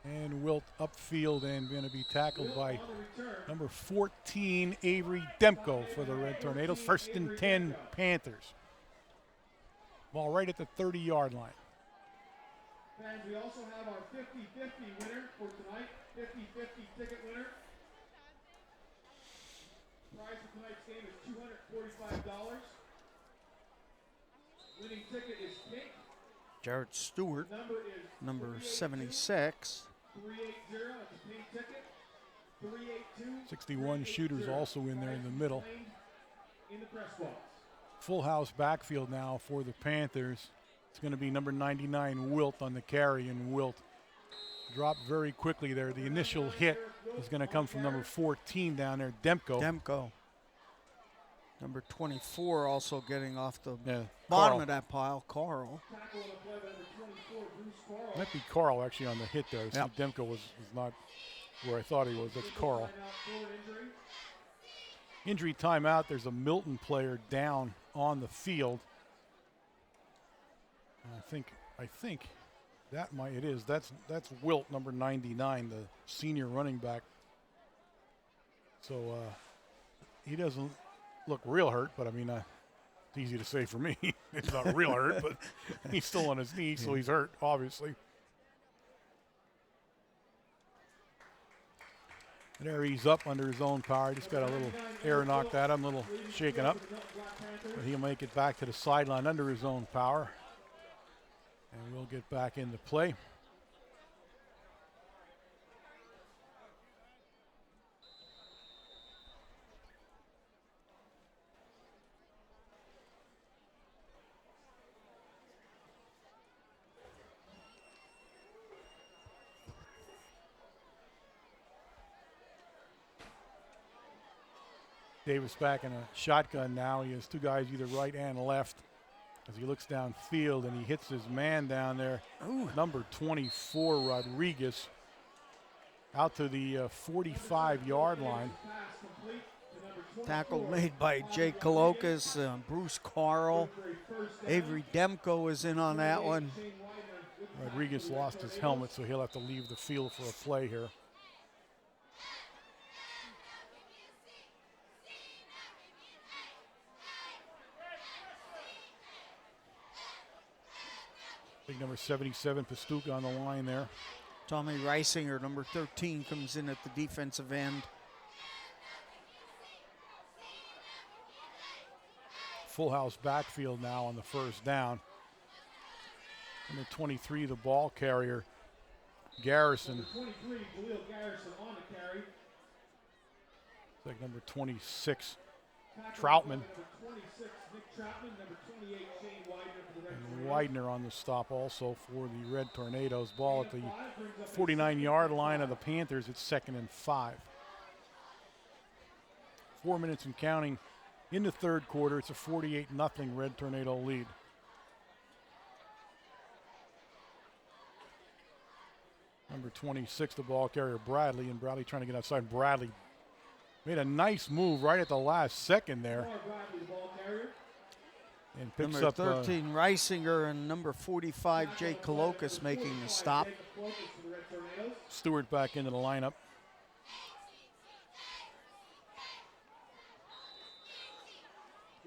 And Wilt upfield and going to be tackled by number 14, Avery Demko for the Red Tornadoes. First and 10, Panthers. Ball right at the 30-yard line. And we also have our 50-50 winner for tonight. 50-50 ticket winner. Prize for tonight's game is $245. Winning ticket is pink. Jared Stewart, number 76. 380 at the pink ticket. 382. 61 shooters also in there in the middle. In the press box. Full house backfield now for the Panthers. It's going to be number 99, Wilt, on the carry, and Wilt dropped very quickly there. The initial hit is going to come from number 14 down there, Demko. Number 24 also getting off the bottom of that pile, Carl. Might be Carl actually on the hit there. Yep. Demko was not where I thought he was. That's Carl. Injury timeout. There's a Milton player down on the field. And I think that it is. That's Wilt, number 99, the senior running back. So he doesn't look real hurt, but I mean, it's easy to say for me. It's not real hurt, but he's still on his knee, so he's hurt, obviously. There he's up under his own power. Just got a little air knocked at him, a little shaken up. But he'll make it back to the sideline under his own power. And we'll get back into play. Davis back in a shotgun now. He has two guys either right and left as he looks downfield, and he hits his man down there. Ooh. Number 24, Rodriguez, out to the 45-yard line. Tackle made by Jay Kalokas, Bruce Carl. Avery Demko is in on that one. Rodriguez lost his helmet, so he'll have to leave the field for a play here. Big number 77, Pastuca on the line there. Tommy Reisinger, number 13, comes in at the defensive end. Full house backfield now on the first down. Number 23, the ball carrier, Garrison. Number 23, Khalil Garrison on the carry. It's like number 26, Troutman. Number 26, Nick Troutman. Number 28, Shane Widener for the Red And Tornadoes. Widener on the stop also for the Red Tornadoes. Ball at the 49-yard line of the Panthers. It's 2nd and 5. 4 minutes and counting in the third quarter. It's a 48-0 Red Tornado lead. Number 26, the ball carrier, Bradley, and Bradley trying to get outside. Bradley made a nice move right at the last second there. Bradley, the ball carrier. And picks Number up 13, Reisinger, and number 45, Jay Kalokas making the stop. Stewart back into the lineup.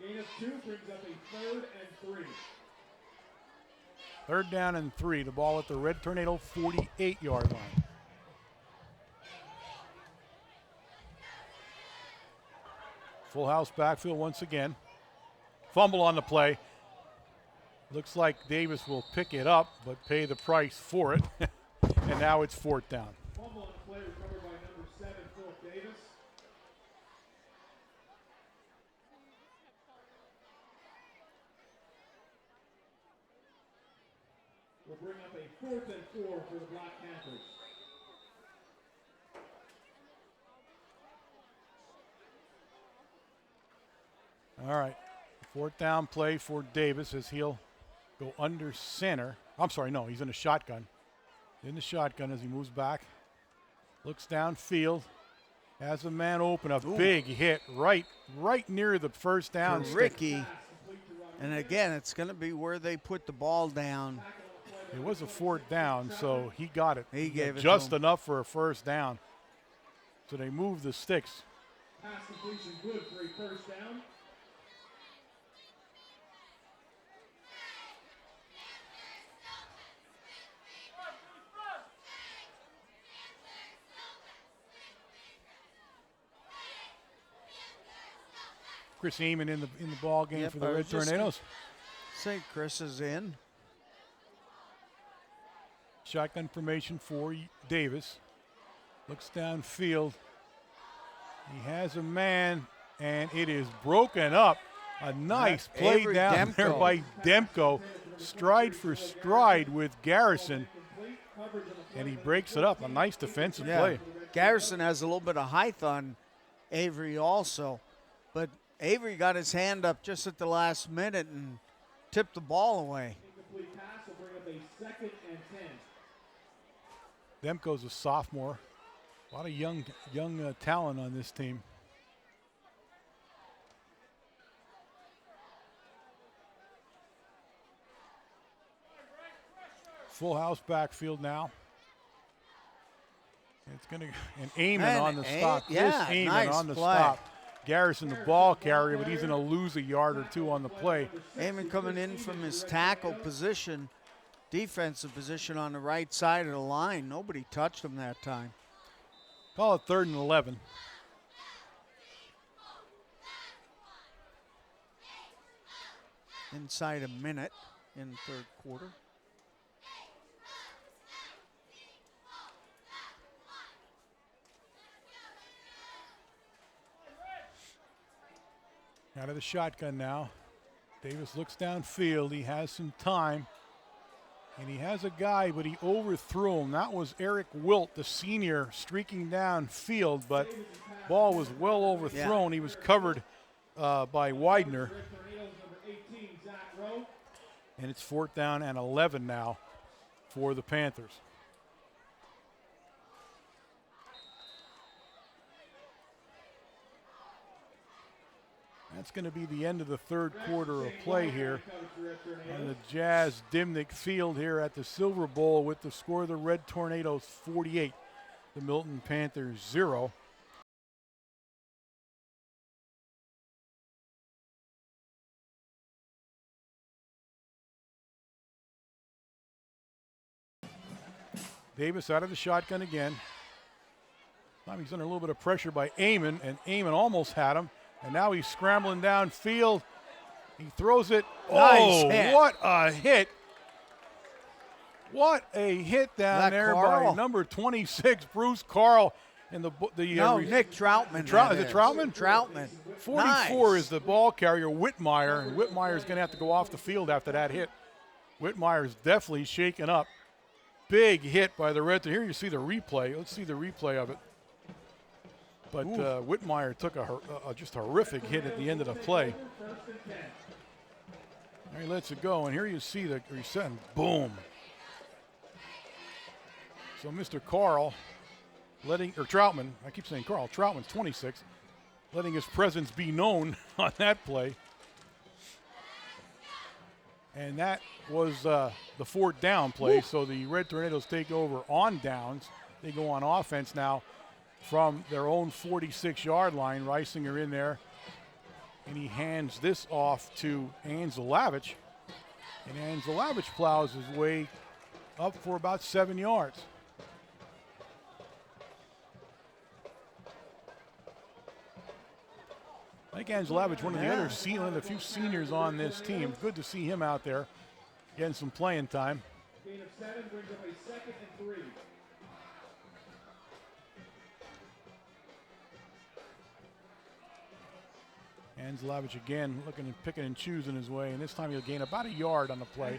Gain of 2 brings up a 3rd and 3. 3rd down and 3. The ball at the Red Tornado 48-yard line. Full house backfield once again. Fumble on the play. Looks like Davis will pick it up, but pay the price for it. And now it's 4th down. Fumble on the play recovered by number 7, Philip Davis. Will bring up a 4th and 4 for the Black Panthers. All right. 4th down play for Davis as he'll go under center. I'm sorry, no, he's in a shotgun. In the shotgun as he moves back. Looks downfield. Has a man open. A big hit right near the first down stick. Ricky. And again, it's going to be where they put the ball down. It was a 4th down, so he got it. He gave it just to him. enough for a 1st down. So they move the sticks. Pass completion good for a 1st down. Chris Eamon in the ball game Yep, for the I Red was just Tornadoes. St. Chris is in. Shotgun formation for Davis. Looks downfield. He has a man, and it is broken up. A nice play Avery down there Demko. by Demko. Stride for stride with Garrison. And he breaks it up. A nice defensive play. Garrison has a little bit of height on Avery also. But Avery got his hand up just at the last minute and tipped the ball away. Incomplete pass will bring up a 2nd and 10. Demko's a sophomore. A lot of young talent on this team. Full house backfield now. It's going to, and Eamon on the stop. Yeah, Chris Eamon nice on the play. stop. Garrison, the ball carrier, but he's going to lose a yard or 2 on the play. Eamon coming in from his tackle position, defensive position on the right side of the line. Nobody touched him that time. Call it 3rd and 11. Inside a minute in the third quarter. Out of the shotgun now. Davis looks downfield. He has some time. And he has a guy, but he overthrew him. That was Eric Wilt, the senior, streaking downfield, but ball was well overthrown. Yeah. He was covered by Widener. And it's 4th down and 11 now for the Panthers. That's going to be the end of the third quarter of play here on the Jazz Dimnick Field here at the Silver Bowl, with the score of the Red Tornadoes 48, the Milton Panthers 0. Davis out of the shotgun again. He's under a little bit of pressure by Amon, and Amon almost had him. And now he's scrambling downfield. He throws it. Nice hit. What a hit. What a hit down there Carl? by number 26, Bruce Carl. And Nick Troutman. Is it Troutman? Troutman. 44 is the ball carrier, Whitmire. And Whitmire's going to have to go off the field after that hit. Whitmire's definitely shaken up. Big hit by the Red. Here you see the replay. Let's see the replay of it. But Whitmire took a just horrific hit at the end of the play. There he lets it go, and here you see the reset, and boom. So Mr. Carl Troutman, I keep saying Carl, Troutman's 26, letting his presence be known on that play. And that was the 4th down play. So the Red Tornadoes take over on downs. They go on offense now from their own 46-yard line. Reisinger in there, and he hands this off to Anzelavich. And Anzelavich plows his way up for about 7 yards. I think Anzelavich, one of the few seniors on this team. Good to see him out there getting some playing time. Gain of 7 brings up a 2nd and 3. Anzelavich again looking and picking and choosing his way, and this time he'll gain about a yard on the play.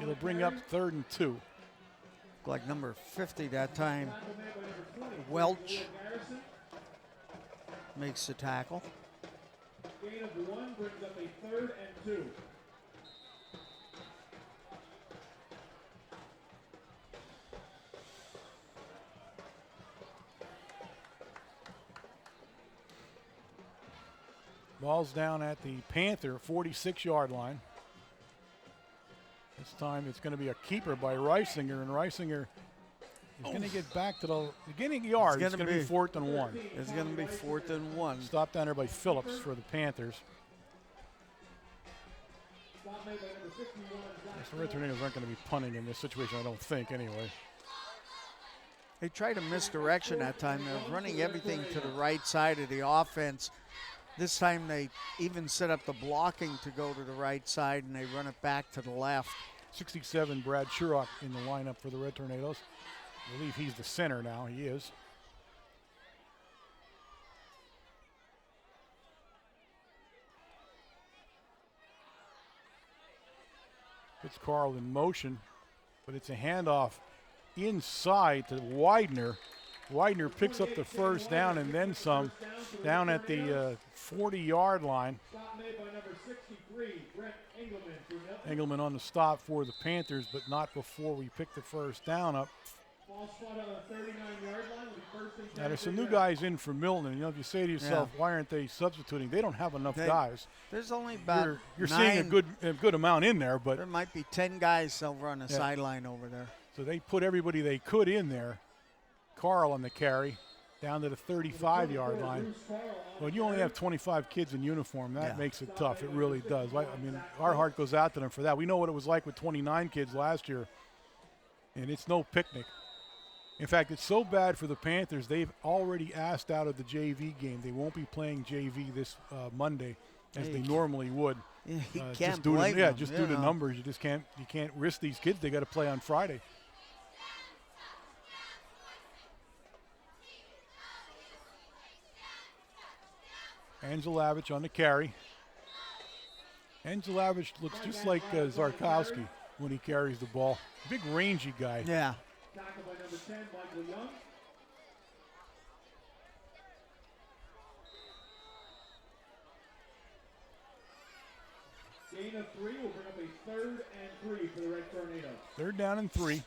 It'll bring up 3rd and 2. Looked like number 50 that time. Welch makes the tackle. Gain of 1 brings up a 3rd and 2. Ball's down at the Panther 46-yard line. This time it's going to be a keeper by Reisinger, and Reisinger is going to get back to the beginning yard. It's going to be 4th and 1. It's going to be 4th and 1. Stop down there by Phillips for the Panthers. The Red Tornadoes aren't going to be punting in this situation, I don't think, anyway. They tried a misdirection that time. They were running everything to the right side of the offense. This time they even set up the blocking to go to the right side, and they run it back to the left. 67, Brad Shurock in the lineup for the Red Tornadoes. I believe he's the center now. He is. Puts Carl in motion, but it's a handoff inside to Widener. Widener picks up the 1st down and then some down at the 40-yard line. Engelman on the stop for the Panthers, but not before we pick the 1st down up. Now there's some new guys in for Milton. You know, if you say to yourself, why aren't they substituting? They don't have enough guys. There's only about you're seeing a good amount in there, but there might be 10 guys over on the sideline over there. So they put everybody they could in there. Carl on the carry down to the 35-yard line. When you only have 25 kids in uniform, that makes it tough. It really does. I mean, our heart goes out to them for that. We know what it was like with 29 kids last year, and it's no picnic. In fact, it's so bad for the Panthers, they've already asked out of the JV game. They won't be playing JV this Monday as they normally would. Yeah, you can't blame them. Just due to numbers. You can't risk these kids. They got to play on Friday. Angelavich on the carry. Angelavich looks just like Zarkowski when he carries the ball. Big, rangy guy. Yeah. Tackled by number 10, Michael Young. Gain of 3 will bring up a 3rd and 3 for the Red Tornadoes. 3rd down and 3.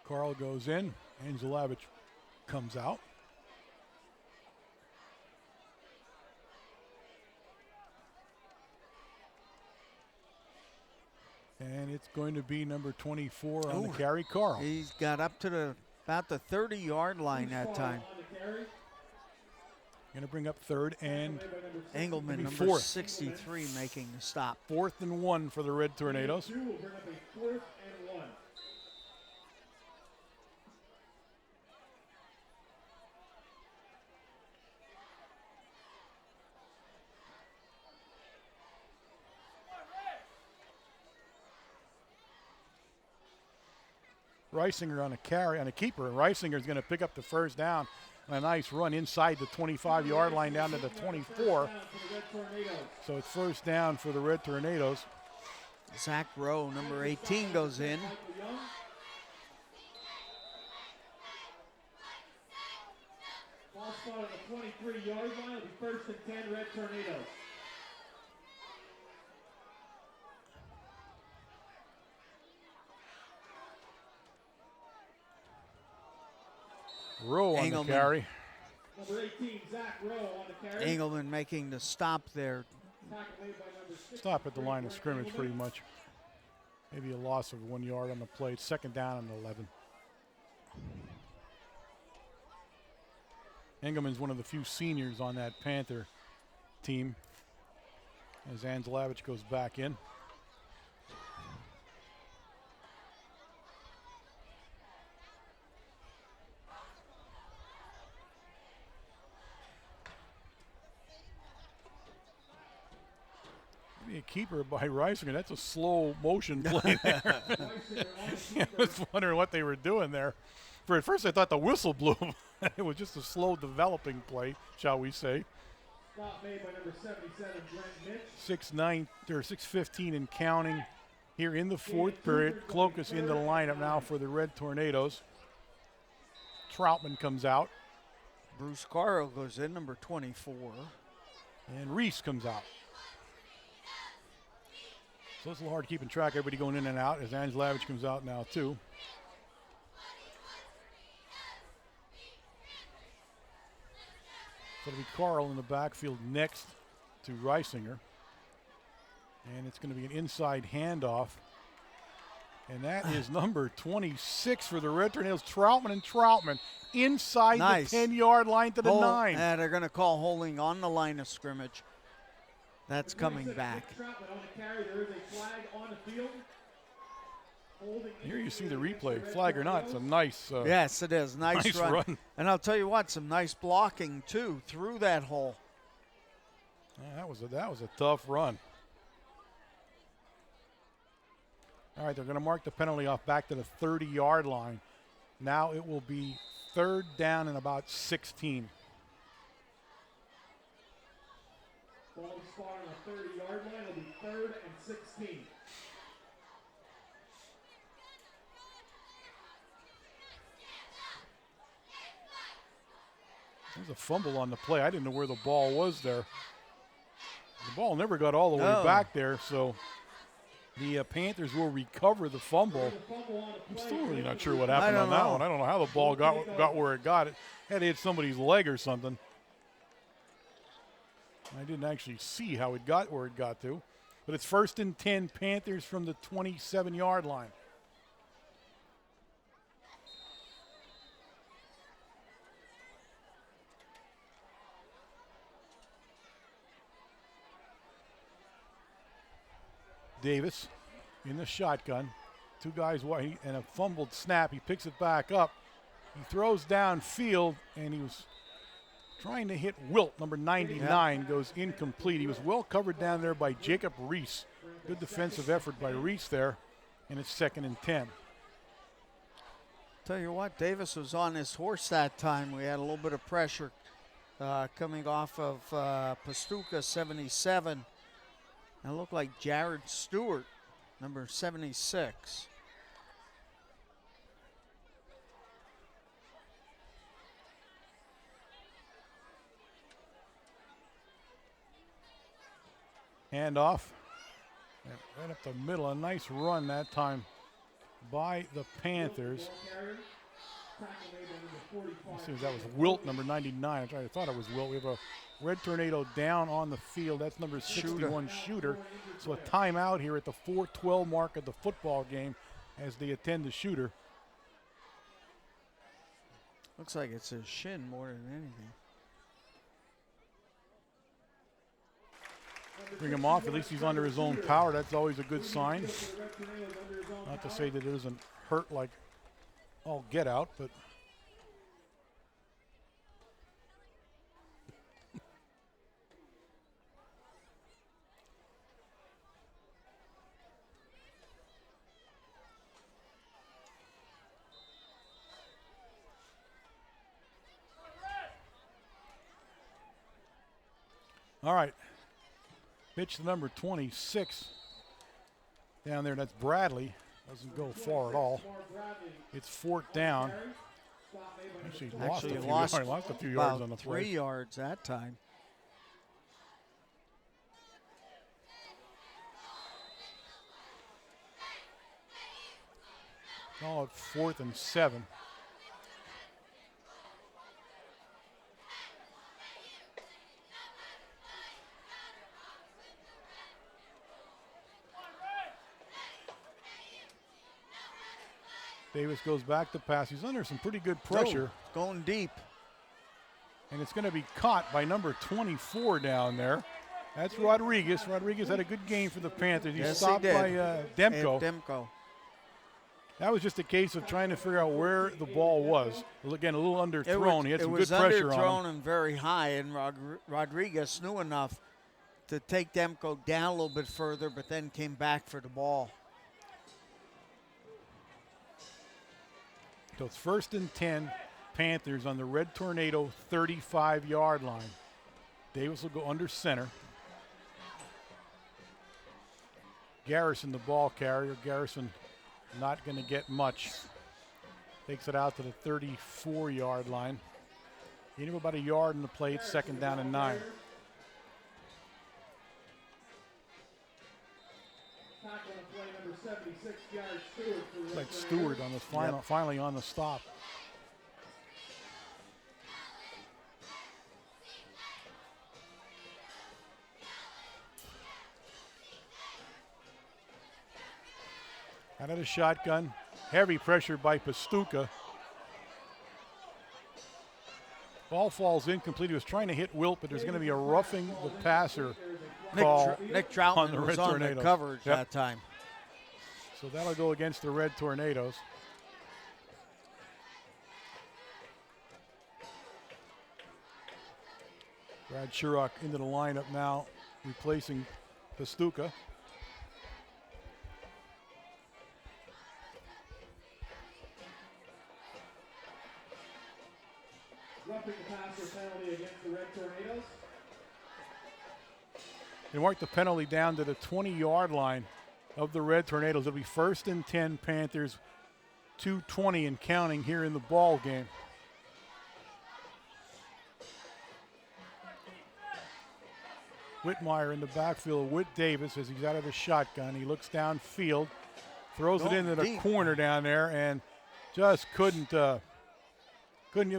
Carl goes in. Angelavich comes out. And it's going to be number 24 on the carry, Carl. He's got up to about the 30-yard line that time. Going to bring up 3rd and Engelman, number 63, making the stop. 4th and 1 for the Red Tornadoes. 2 will bring up a 4th and 1. Reisinger on a carry, on a keeper. And Reisinger's going to pick up the 1st down. And a nice run inside the 25-yard line down to the 24. So it's 1st down for the Red Tornadoes. Zach Rowe, number 18, goes in. Ball spot on the 23-yard line. It'll be 1st and 10, Red Tornadoes. Rowe on the carry. Number 18, Zach Rowe on the carry. Engelman making the stop there. Stop at the line of scrimmage pretty much. Maybe a loss of 1 yard on the play. 2nd down and 11. Engelman's one of the few seniors on that Panther team as Angelavich goes back in. A keeper by Reisinger. That's a slow motion play there. I was wondering what they were doing there. At first I thought the whistle blew. It was just a slow developing play, shall we say. Stop made by number 77, Brent Mitch. 6:15 and counting here in the 4th period. Clokus into the lineup now for the Red Tornadoes. Troutman comes out. Bruce Carl goes in, number 24. And Reese comes out. So it's a little hard keeping track. Everybody going in and out as Angelavich comes out now too. So it'll be Carl in the backfield next to Reisinger. And it's going to be an inside handoff. And that is number 26 for the Red Tornadoes, Troutman inside the 10-yard line to the 9. And they're going to call holding on the line of scrimmage. That's coming back. Here you see the replay. Flag or not, it's a nice yes, it is. Nice run. And I'll tell you what, some nice blocking, too, through that hole. That was a tough run. All right, they're going to mark the penalty off back to the 30-yard line. Now it will be 3rd down and about 16. Ball spot on the 30-yard line. It'll be 3rd and 16. There's a fumble on the play. I didn't know where the ball was there. The ball never got all the way back there, so the Panthers will recover the fumble. I'm still really not sure what happened on that one. I don't know how the ball got where it got. It had to hit somebody's leg or something. I didn't actually see how it got where it got to. But it's 1st and 10, Panthers from the 27-yard line. Davis in the shotgun. two guys wide, and a fumbled snap. He picks it back up. He throws downfield, and he was trying to hit Wilt, number 99, goes incomplete. He was well covered down there by Jacob Reese. Good defensive effort by Reese there, and it's 2nd and 10. Tell you what, Davis was on his horse that time. We had a little bit of pressure coming off of Pastuca, 77. And it looked like Jared Stewart, number 76. Handoff. Right up the middle. A nice run that time by the Panthers. As soon as that was Wilt, number 99. I thought it was Wilt. We have a Red Tornado down on the field. That's number 61, Shooter. So a timeout here at the 4:12 mark of the football game as they attend the Shooter. Looks like it's his shin more than anything. Bring him off. At least he's under his own power. That's always a good sign. Not to say that it doesn't hurt like all get out, but all right. Pitch to number 26 down there. That's Bradley. Doesn't go far at all. It's 4th down. Actually lost a few yards on the play. 3 yards that time. Call it 4th and 7. Davis goes back to pass. He's under some pretty good pressure. Going deep. And it's going to be caught by number 24 down there. That's Rodriguez. Rodriguez had a good game for the Panthers. He's stopped by Demko. Demko. That was just a case of trying to figure out where the ball was. Again, a little underthrown. He had some good pressure on him. It was underthrown and very high, and Rodriguez knew enough to take Demko down a little bit further, but then came back for the ball. So it's 1st and 10, Panthers on the Red Tornado 35-yard line. Davis will go under center. Garrison, the ball carrier. Garrison not going to get much. Takes it out to the 34-yard line. Gain him about a yard in the play. It's 2nd down and 9. Like Stewart on this finally on the stop. Out of the shotgun. Heavy pressure by Pastuca. Ball falls incomplete. He was trying to hit Wilt, but there's going to be a roughing the passer call. Nick Troutman was on the coverage that time. So that'll go against the Red Tornadoes. Brad Sherrock into the lineup now, replacing Pastuca. Roughing the passer penalty against the Red Tornadoes. They marked the penalty down to the 20-yard line of the Red Tornadoes. It'll be 1st and 10, Panthers, 2:20 and counting here in the ball game. Whitmire in the backfield with Davis as he's out of the shotgun. He looks downfield, throws it into the corner down there, and just couldn't get.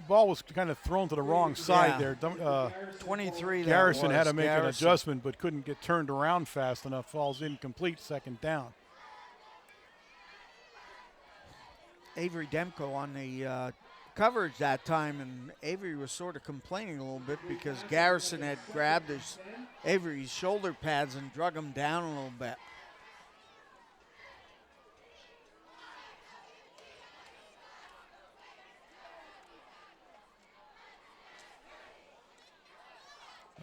Ball was kind of thrown to the wrong side there. 23. Garrison had to make an adjustment, but couldn't get turned around fast enough. Falls incomplete, 2nd down. Avery Demko on the coverage that time, and Avery was sort of complaining a little bit because Garrison had grabbed Avery's shoulder pads and drug him down a little bit.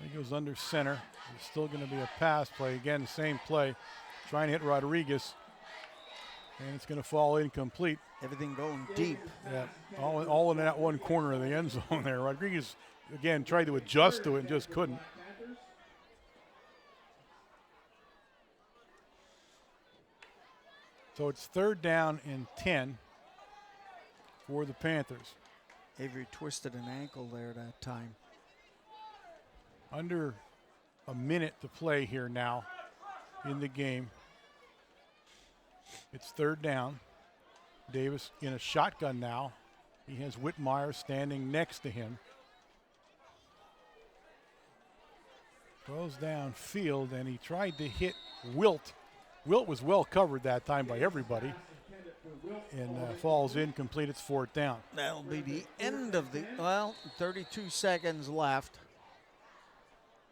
He goes under center. It's still going to be a pass play. Again, same play. Trying to hit Rodriguez. And it's going to fall incomplete. Everything going deep. Yeah, all in that one corner of the end zone there. Rodriguez, again, tried to adjust to it and just couldn't. So it's 3rd down and 10 for the Panthers. Avery twisted an ankle there that time. Under a minute to play here now in the game. It's 3rd down. Davis in a shotgun now. He has Whitmire standing next to him. Goes downfield, and he tried to hit Wilt. Wilt was well covered that time by everybody. And falls incomplete. It's 4th down. That'll be the end of the, 32 seconds left.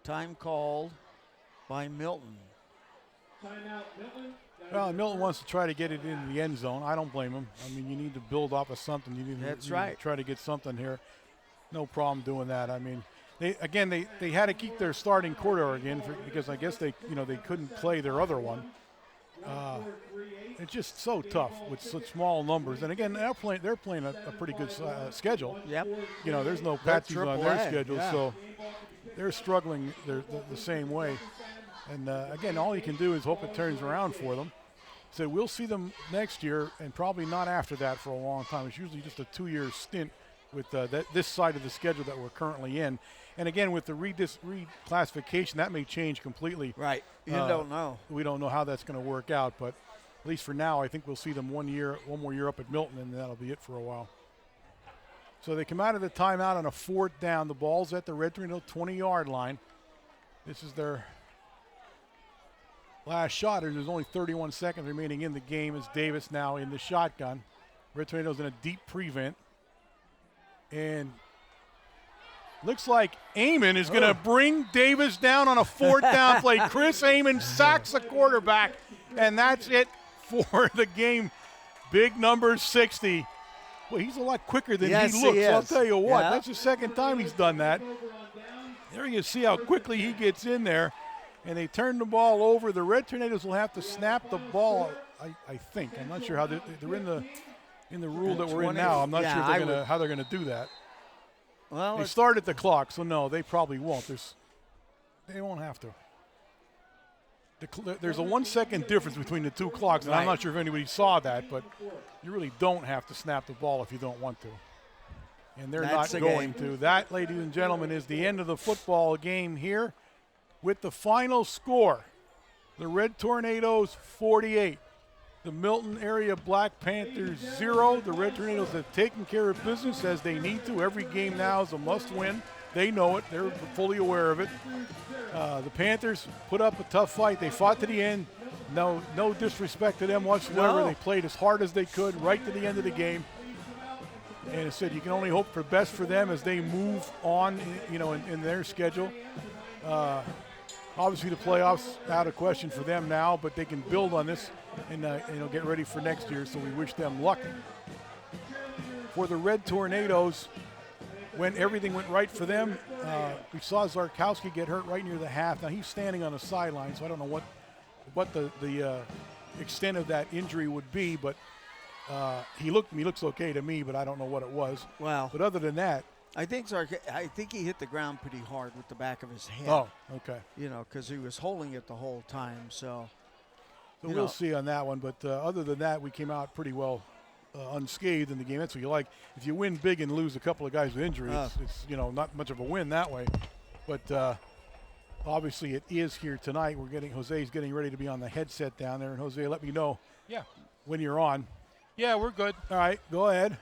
Time called by Milton. Timeout, Milton. Well, Milton wants to try to get it into the end zone. I don't blame him. I mean, you need to build off of something. You need to try to get something here. No problem doing that. I mean, they had to keep their starting quarterback in because I guess they couldn't play their other one. It's just so tough with such small numbers. And again, they're playing a pretty good schedule. Yep. There's no patches on their schedule, so they're struggling the same way. And again, all you can do is hope it turns around for them. So we'll see them next year, and probably not after that for a long time. It's usually just a 2-year stint with this side of the schedule that we're currently in. And again, with the reclassification, that may change completely. Right. You don't know. We don't know how that's going to work out, but at least for now, I think we'll see them one more year up at Milton, and that'll be it for a while. So they come out of the timeout on a 4th down. The ball's at the Red Tornado 20-yard line. This is their last shot. There's only 31 seconds remaining in the game as Davis now in the shotgun. Red Tornado's in a deep prevent. And looks like Amon is going to bring Davis down on a 4th down play. Chris Amon sacks the quarterback, and that's it for the game. Big number 60. Well, he's a lot quicker than he looks. I'll tell you what, that's the 2nd time he's done that. There you see how quickly he gets in there. And they turn the ball over. The Red Tornadoes will have to snap the ball, I think. I'm not sure how they're in the rule that we're in now. I'm not sure how they're going to do that. Well, they started the clock, so no, they probably won't. They won't have to. There's a 1 second difference between the two clocks, and I'm not sure if anybody saw that, but you really don't have to snap the ball if you don't want to. And they're not going to. That, ladies and gentlemen, is the end of the football game here with the final score. The Red Tornadoes 48. The Milton area Black Panthers 0. The Red Tornadoes have taken care of business as they need to. Every game now is a must-win. They know it. They're fully aware of it. The Panthers put up a tough fight. They fought to the end. No disrespect to them whatsoever. They played as hard as they could right to the end of the game. And I said you can only hope for best for them as they move on, in their schedule. Obviously, the playoffs out of question for them now, but they can build on this and get ready for next year. So we wish them luck. For the Red Tornadoes, when everything went right for them, we saw Zarkowski get hurt right near the half. Now he's standing on the sideline, so I don't know what the extent of that injury would be, but he looks okay to me, but I don't know what it was. Wow. But other than that, I think he hit the ground pretty hard with the back of his head. Oh, okay. Because he was holding it the whole time. So we'll see on that one. But other than that, we came out pretty well unscathed in the game. That's what you like. If you win big and lose a couple of guys with injury, it's not much of a win that way. But obviously it is here tonight. Jose's getting ready to be on the headset down there. And Jose, let me know when you're on. Yeah, we're good. All right, go ahead.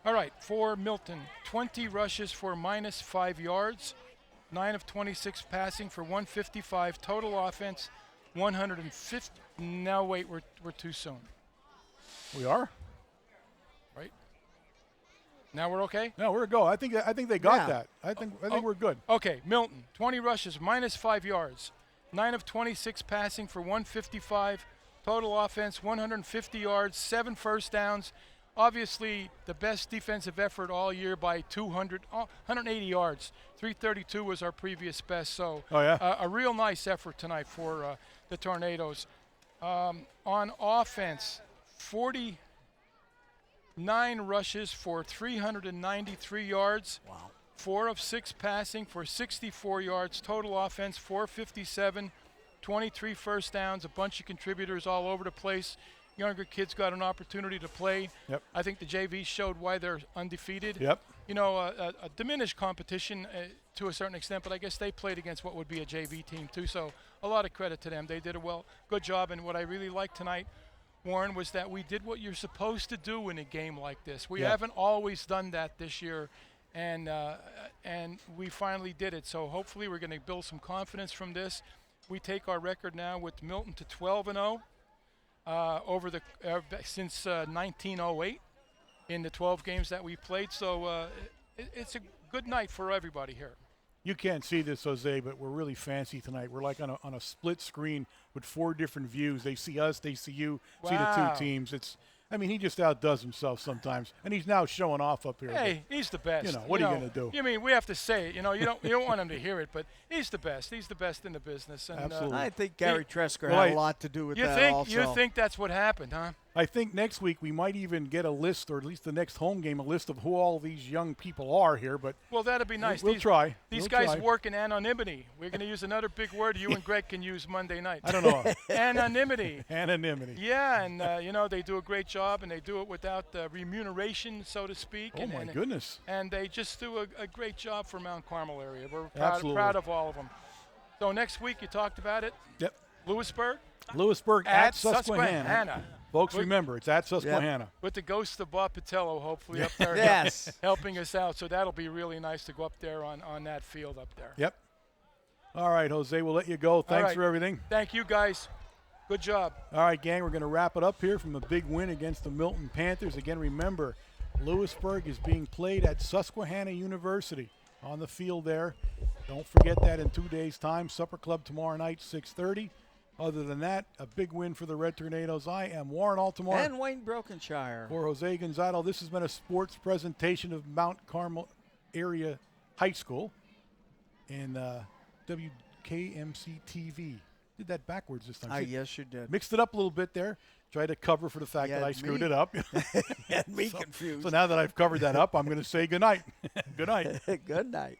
All right, for Milton, 20 rushes for -5 yards, 9 of 26 passing for 155, total offense 150. Now wait, we're too soon. We are? Right? Now we're okay? No, we're go. I think they got that. I think we're good. Okay, Milton, 20 rushes, -5 yards, 9 of 26 passing for 155, total offense 150 yards, 7 first downs. obviously the best defensive effort all year by 180 yards. 332 was our previous best. So a real nice effort tonight for the Tornadoes. On offense, 49 rushes for 393 yards. Wow. 4 of 6 passing for 64 yards. Total offense, 457, 23 first downs, a bunch of contributors all over the place. Younger kids got an opportunity to play. Yep. I think the JV showed why they're undefeated. Yep. You know, a diminished competition to a certain extent, but I guess they played against what would be a JV team too, so a lot of credit to them. They did a good job, and what I really liked tonight, Warren, was that we did what you're supposed to do in a game like this. We haven't always done that this year, and we finally did it. So hopefully we're going to build some confidence from this. We take our record now with Milton to 12-0 since 1908 in the 12 games that we played. So it's a good night for everybody here. You can't see this, Jose, but we're really fancy tonight. We're like on a split screen with 4 different views. They see us, they see you, see the 2 teams. He just outdoes himself sometimes, and he's now showing off up here. Hey, he's the best. You know, what are you going to do? You mean we have to say it? You know, you don't want him to hear it, but he's the best. He's the best in the business. And, Absolutely. I think Gary Tresker had a lot to do with that also. You think that's what happened, huh? I think next week we might even get a list, or at least the next home game, a list of who all these young people are here. But well, that'd be nice. We'll try. These guys work in anonymity. We're going to use another big word you and Greg can use Monday night. I don't know. Anonymity. Anonymity. Yeah, and they do a great job, and they do it without remuneration, so to speak. Oh, my goodness. And they just do a great job for Mount Carmel area. We're proud of all of them. So next week, you talked about it. Yep. Lewisburg at Susquehanna. Folks, remember, it's at Susquehanna. Yep. With the ghost of Bob Patello hopefully up there helping us out. So that'll be really nice to go up there on that field up there. Yep. All right, Jose, we'll let you go. Thanks for everything. Thank you, guys. Good job. All right, gang, we're going to wrap it up here from a big win against the Milton Panthers. Again, remember, Lewisburg is being played at Susquehanna University on the field there. Don't forget that in 2 days' time. Supper Club tomorrow night, 6:30. Other than that, a big win for the Red Tornadoes. I am Warren Altamar. And Wayne Brokenshire. For Jose Gonzalo, this has been a sports presentation of Mount Carmel Area High School and WKMC TV. Did that backwards this time. Yes, you did. Mixed it up a little bit there. Tried to cover for the fact that I screwed it up. Me confused. So now that I've covered that up, I'm going to say good night. Good night. Good night.